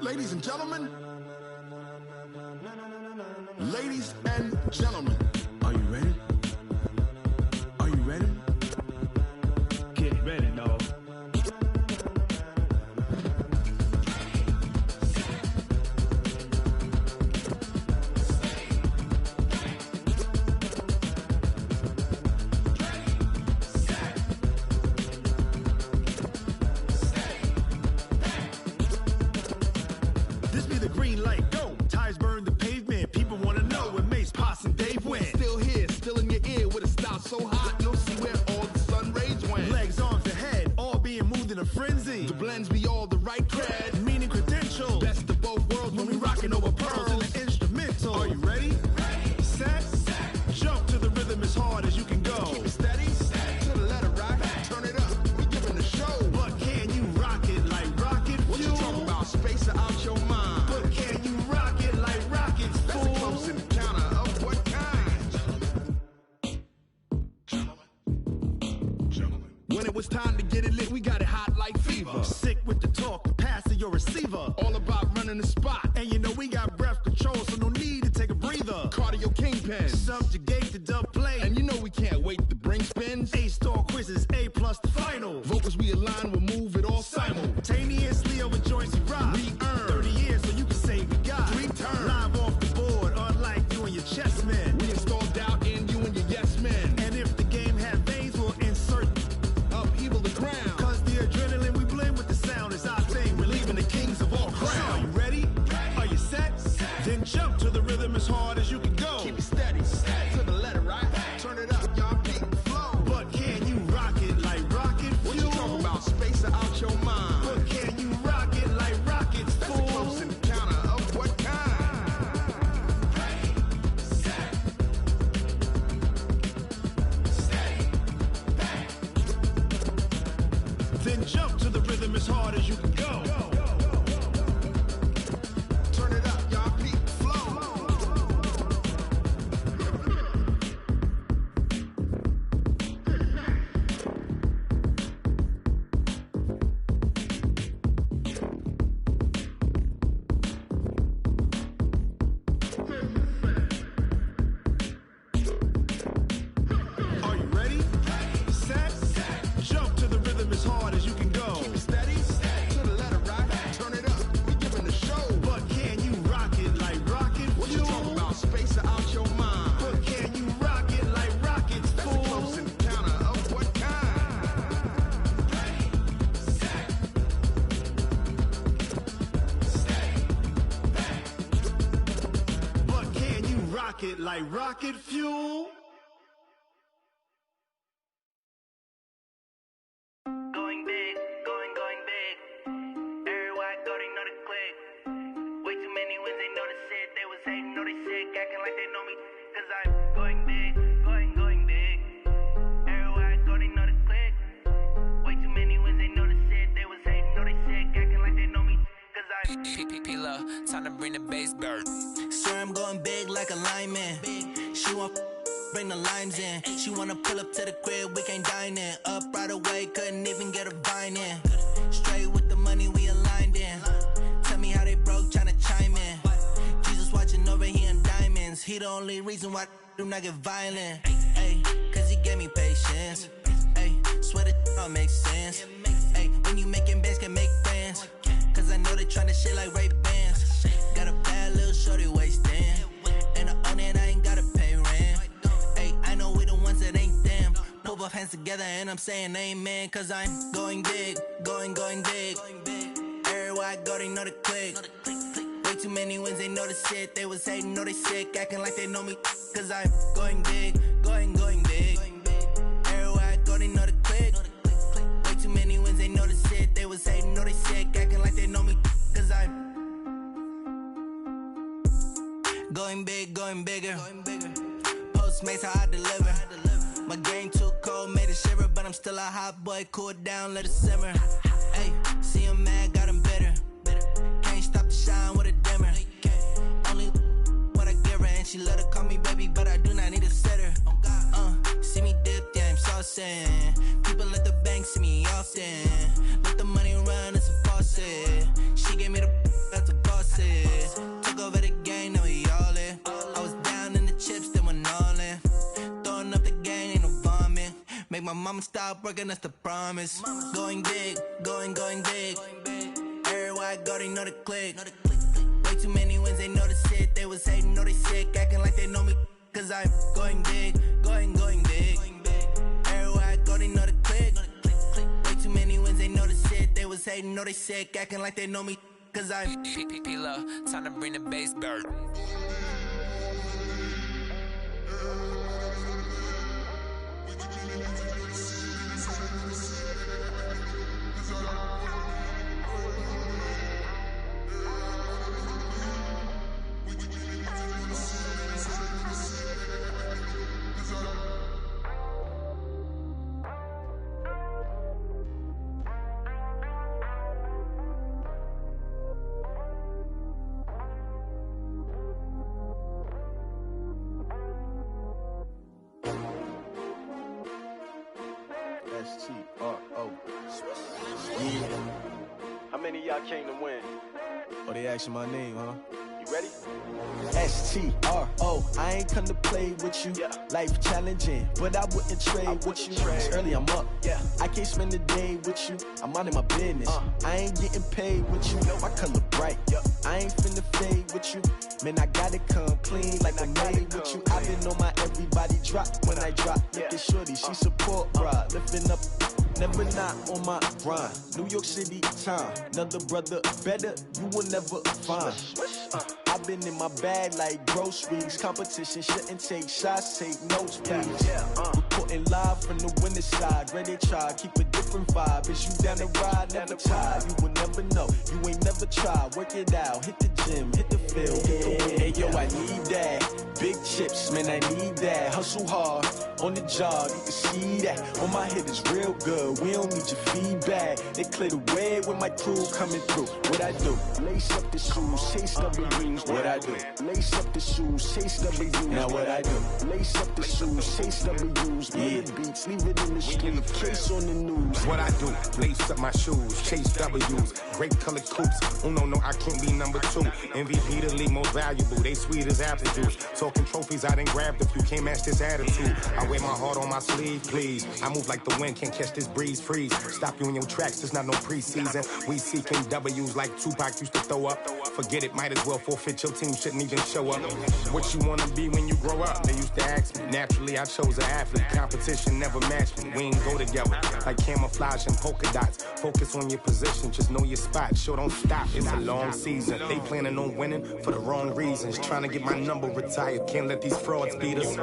Ladies and gentlemen, ladies and gentlemen, are you ready? Are you ready? Get ready, dog. This be the green light, go. Tires burn the pavement. People wanna know where Mace, Potts, and Dave went. Still here, still in your ear with a style so hot, you'll see where all the sun rays went. Legs, arms, and head, all being moved in a frenzy. The blends be all the right cred, meaning credentials. Best of both worlds when we rockin' over pearls in the instrumental. Are you ready? Set, jump to the rhythm as hard as you can go. Keep it steady, to the letter right. Turn it up, we giving the show. But can you rock it like rocket fuel? What you talking about? Space out your mind. But can you rock it like rockets, fool? That's a close encounter of what kind? Gentlemen. When it was time to get it lit, we got it hot like fever. Sick with the talk, the pass to your receiver. All about running the spot. And you know we got breath control, so no need to take a breather. Cardio kingpin. Subjugate the dub play. And you know we can't wait to bring spins. A-star quizzes, A+ the final. Vocals we align, we'll move it all simultaneously over joints we rock. We earn 30 years, so you can say we got 3 turns. Live off the board, unlike you and your chess men. We install doubt in you and your yes men. And if the game had veins, we'll insert upheaval the ground. Cause the adrenaline we blend with the sound is our thing. We're leaving the kings of all crowns. So are you ready? Are you set? Then jump to the rhythm as hard as you can go. Keep it steady, to the letter right. Turn it up, y'all keep the flow. But can you rock it like rocket fuel? What you talking about? Space out your mind. rocket like rocket fuel. Going big, going big. Everywhere I go, they know the click. Way too many wins, they know the shit. They was hating, know they sick, acting like they know me. Cause I'm going big, going big. Everywhere I go, they know the click. Way too many wins, they know the shit. They was hating, know they sick, acting like they know me. Cause I'm P-P-P-Love, time to bring the bass bird. Swear I'm going big like a lineman. She want bring the limes in. She wanna pull up to the crib, we can't dine in. Up right away, couldn't even get a vine in. Straight with the money we aligned in. Tell me how they broke, tryna chime in. Jesus watching over here in diamonds. He the only reason why I do not get violent. Ay, cause he gave me patience. Ay, swear that all makes sense. Ay, when you making bands, can make friends. Cause I know they tryna shit like Ray-Bans. Got a bad little shorty wasting. And I own it, I ain't gotta pay rent. Ay, I know we the ones that ain't them. Put both hands together and I'm saying amen. Cause I'm going big, going big. Everywhere I go, they know the click. Way too many wins, they know the shit. They was hating, know they sick, acting like they know me. Cause I'm going big, going big. Everywhere I go, they know the click. Way too many wins, they know the shit. They was hating, know they sick, acting like they know me. Cause I'm going big, going bigger. Postmates how I deliver. My game too cold, made it shiver, but I'm still a hot boy. Cool it down, let it simmer. Hey, see him mad, got him bitter. Can't stop the shine with a dimmer. Only what I give her, and she let her call me baby, but I do not need a sitter. See me dip, yeah, I'm saucing. People at the bank see me often. Let the money run, it's a faucet. She gave me the that's a faucet. Took over the game, now we all in. I was down in the chips, then went all in. Throwing up the gang, ain't no vomit. Make my mama stop working, that's the promise. Going big, going big. Everywhere I go, they know the click. Way too many wins, they know the shit. They was hating, know they sick, acting like they know me. Cause I'm going big, going big. Everywhere I go, they know the click. Way too many wins, they know the shit. They was hating, know they sick, acting like they know me. Cause I'm P-P-P-Love, time to bring the bass bird. S-T-R-O. Yeah. How many of y'all came to win? Oh, they asking my name, huh? You ready? S-T-R-O. I ain't come to play with you. Yeah. Life challenging, but I wouldn't trade with you. It's early, I'm up. Yeah. I can't spend the day with you. I'm minding my business. I ain't getting paid with you. My color bright. I ain't finna fade with you. Man, I gotta come clean like I made with you. I've been on my everybody drop when I drop. Look at shorty, she support bra. Lifting up, never not on my grind. New York City time, another brother better, you will never find. I've been in my bag like groceries. Competition shouldn't take shots, take notes, please. Reporting live from the winter side. Ready to try, keep a different vibe. Is you down the ride, never tired. You will never know, you ain't never tried. Work it out, hit the gym, hit the field. Hey yo, I need that. Big chips, man, I need that. Hustle hard, on the job, you can see that. On my head is real good, we don't need your feedback. They clear the way with my crew coming through. What I do? Lace up the shoes, chase W's. What I do? Lace up the shoes, chase W's. Now what I do? Lace up the shoes, chase W's. Yeah. Beats, leave it in the street, case on the news. What I do? Lace up my shoes, chase W's. Great colored coops. Oh no, I can't be number 2. MVP the league most valuable. They sweet as apple juice. Talking trophies, I done grabbed a few. Can't match this attitude. I wear my heart on my sleeve, please. I move like the wind, can't catch this breeze. Freeze. Stop you in your tracks, there's not no preseason. We seeking W's like Tupac used to throw up. Forget it, might as well forfeit. Your team shouldn't even show up. What you wanna be when you grow up? They used to ask me. Naturally, I chose an athlete. Competition never match me. We ain't go together like camouflage and polka dots. Focus on your position, just know your spot. Sure, don't stop. It's a long season. They planning on winning for the wrong reasons. Trying to get my number retired. Can't let these frauds beat us.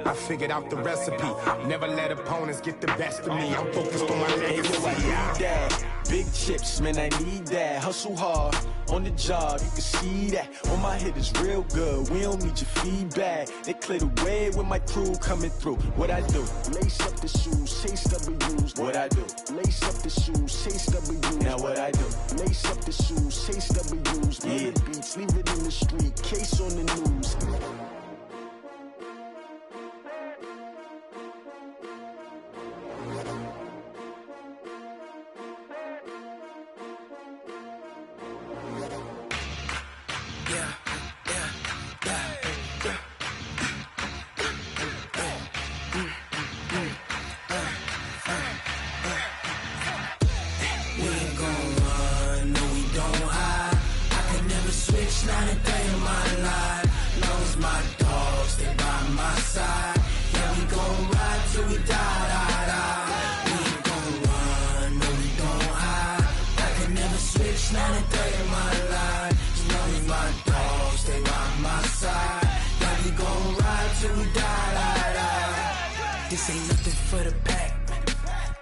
I figured out the recipe. Never let opponents get the best of me. I'm focused on my legacy. I need that. Big chips, man, I need that. Hustle hard on the job, you can see that. On my head is real good. We don't need your feedback. They clear the way with my crew coming through. What I do? Lace up the shoes, chase W's. What I do? Lace up the shoes, chase W's. Now what I do? Lace up the shoes, chase W's. Yeah, beats, leave it in the street. Case on the news. This ain't nothing for the pack.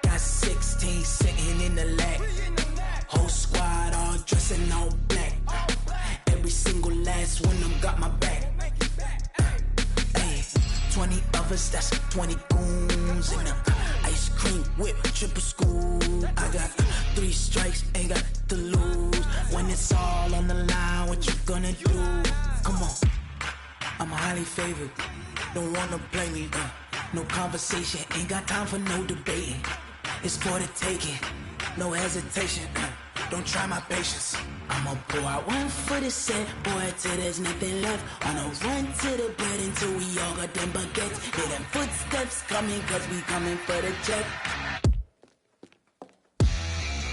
Got 16 sitting in the lap. Whole squad all dressing all black. Every single last one of them got my back. Hey, 20 of us, that's 20 goons in the ice cream whip, triple scoop. I got 3 strikes, ain't got to lose. When it's all on the line, what you gonna do? Come on, I'm highly favored. Don't wanna play me, no conversation, ain't got time for no debating. It's for the taking, no hesitation. Don't try my patience. I'ma pour out one for the set, boy, till there's nothing left. On a run to the bed until we all got them baguettes. Hear them footsteps coming, cause we coming for the jet.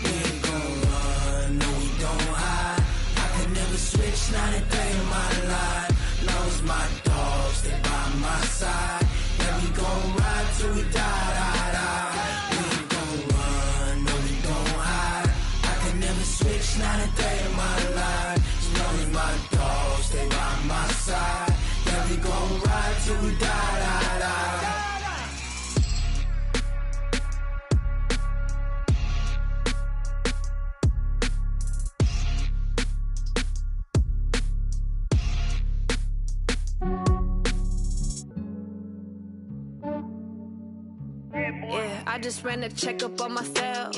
We ain't gon' run, no we don't hide. I can never switch, not a day in my life. Long as my dogs stay by my side. Yeah, we gon' ride till we die, die, die. We ain't gon' run, no we don't hide. I can never switch, not a day in my life. As long as my dogs stay by my side. Yeah, we gon' ride till we die, die, die. Yeah, I just ran a checkup on myself.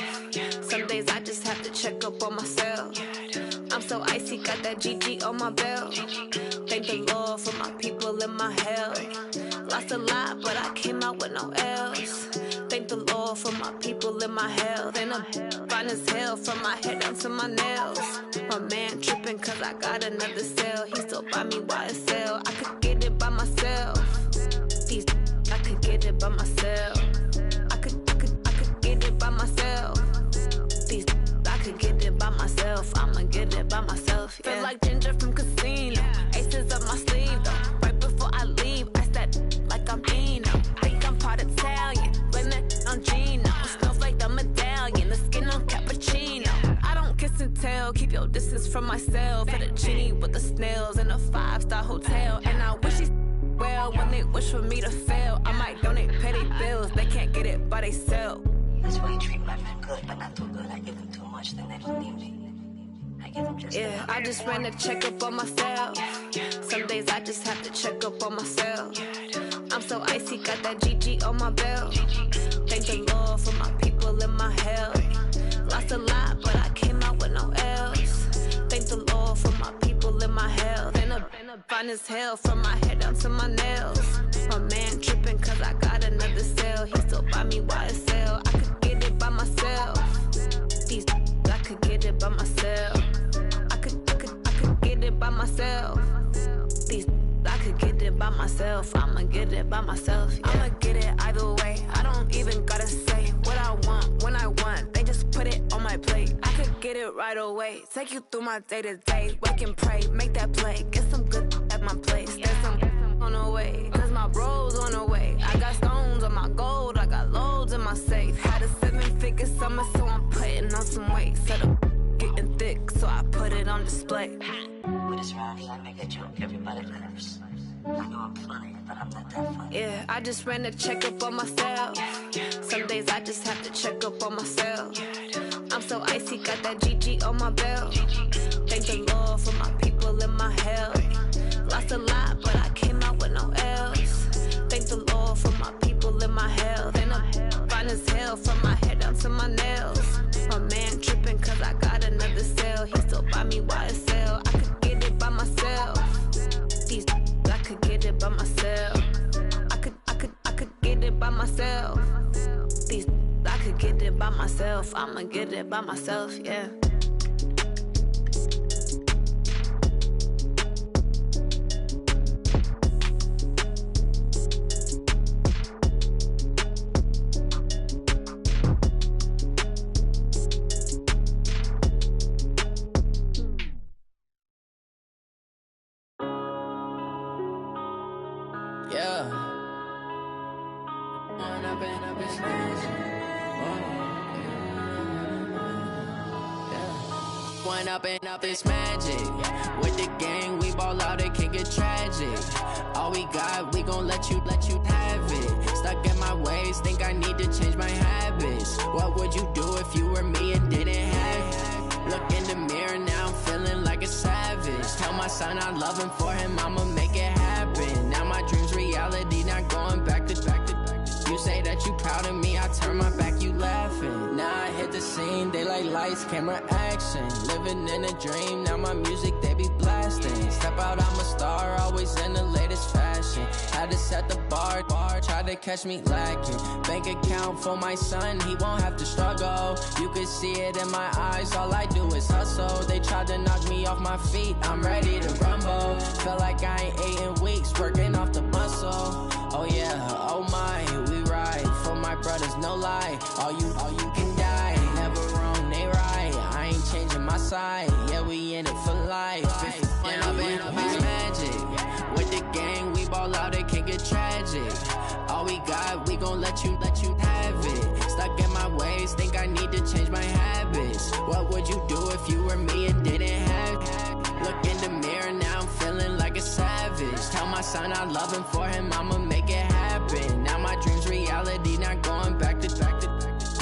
Some days I just have to check up on myself. I'm so icy, got that GG on my belt. Thank the Lord for my people in my hell. Lost a lot, but I came out with no L's. Thank the Lord for my people in my health. And I'm fine as hell from my head down to my nails. My man tripping cause I got another cell. He still buy me YSL. I could get it by myself. These I could get it by myself. I could get it by myself. These I could get it by myself. I'ma get it by myself. Yeah. Feel like Ginger from Casino. Aces up my sleeve though. Right before I leave, I said like I'm Dino. Think I'm part Italian. Blame that on Gino. Smells like the medallion. The skin on cappuccino. I don't kiss and tell. Keep your distance from myself. At a genie with the snails in a 5-star hotel. And I wish he's well when they wish for me to fail. I might donate petty bills. They can't get it by themselves. That's why you treat my men good, but not too good. I give them too much, then they don't need me. I give them just yeah, I just ran a checkup on myself. Some days I just have to check up on myself. I'm so icy, got that GG on my belt. Thank the Lord for my people in my health. Lost a lot, but I came out with no L's. Thank the Lord for my people in my health. And I'm fine as hell from my head down to my nails. My man tripping cause I got another cell. He still buy me YSL. I could get it by myself. These I could get it by myself. I could get it by myself. These I could get it by myself. I'ma get it by myself. Yeah. I'ma get it either way. I don't even gotta say what I want when I want. They just put it on my plate. I could get it right away. Take you through my day to day. Wake and pray, make that play. Get some good at my place. There's some on the way, cause my bro's on the way. I got stones on my gold. display. With this round here, I make a joke, everybody laughs. I know I'm funny, but I'm not that funny. Yeah, I just ran a checkup on myself. Some days I just have to check up on myself. I'm so icy, got that GG on my belt. Thank the Lord for my people in my health. Lost a lot, but I came out with no L's. Thank the Lord for my people in my health. And I'm fine as hell from my head down to my nails. My man tripping cause I got another cell. He still buy me YSL. I could get it by myself. These I could get it by myself. I could get it by myself. These I could get it by myself. I'ma get it by myself, yeah. Up this magic. With the gang, we ball out, it can get tragic. All we got, we gon' let you have it. Stuck in my ways, think I need to change my habits. What would you do if you were me and didn't have it? Look in the mirror, now I'm feeling like a savage. Tell my son I love him, for him I'ma make it happen. Now my dream's reality, not going back to. You say that you proud of me, I turn my back, you laughing. Now I hit the scene, they like lights, camera, action. Living in a dream, now my music, they be blasting. Step out, I'm a star, always in the latest fashion. Had to set the bar, try to catch me lacking. Bank account for my son, he won't have to struggle. You can see it in my eyes, all I do is hustle. They tried to knock me off my feet, I'm ready to rumble. Felt like I ain't ate in weeks, working off the muscle. Oh yeah, oh my, we ride for my brothers, no lie. All you can die, never wrong, they right. I ain't changing my side, yeah, we in it for life. When I've been up is magic. With the gang, we ball out, it can get tragic. All we got, we gon' let you have it. Stuck in my ways, think I need to change my habits. What would you do if you were me and didn't have it? Look in the mirror, now I'm feeling like a savage. Tell my son I love him, for him I'ma make it happen. Now my dream's reality, not going back to.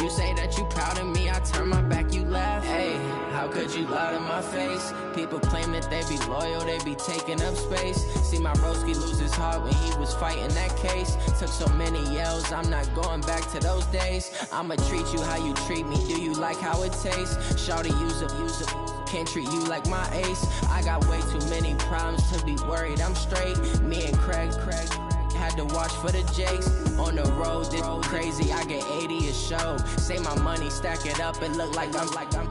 You say that you proud of me, I turn my back, you laugh. Hey, how could you lie to my face? People claim that they be loyal, they be taking up space. See my broski lose his heart when he was fighting that case. Took so many yells, I'm not going back to those days. I'ma treat you how you treat me, do you like how it tastes? Shawty, use it. Can't treat you like my ace. I got way too many problems to be worried, I'm straight. Me and Craig had to watch for the Jakes. On the road, this crazy, I get 80 a show. Say my money, stack it up, it look like I'm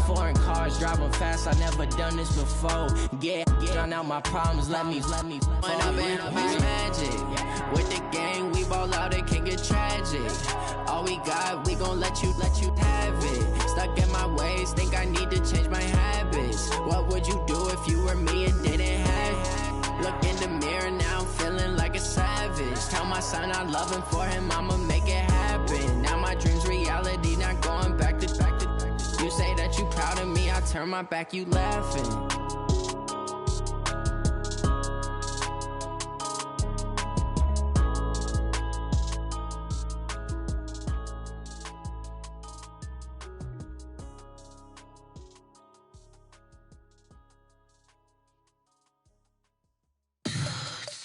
foreign cars, driving fast, I never done this before. Get drown out my problems, let me When I've been up is magic. With the gang, we ball out, it can get tragic. All we got, we gon' let you have it. Stuck in my ways, think I need to change my habits. What would you do if you were me and didn't have it? Look in the mirror, now I'm feeling like a savage. Tell my son I love him, for him I'ma make it happen. Now my dream's reality, not going back to. You say that you proud of me, I turn my back, you laughing.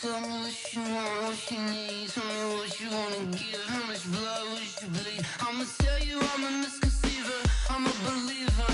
Tell me what you want, what you need. Tell me what you wanna give. How much blood would you bleed? I'ma tell you I'm a misconceiver, I'm a believer.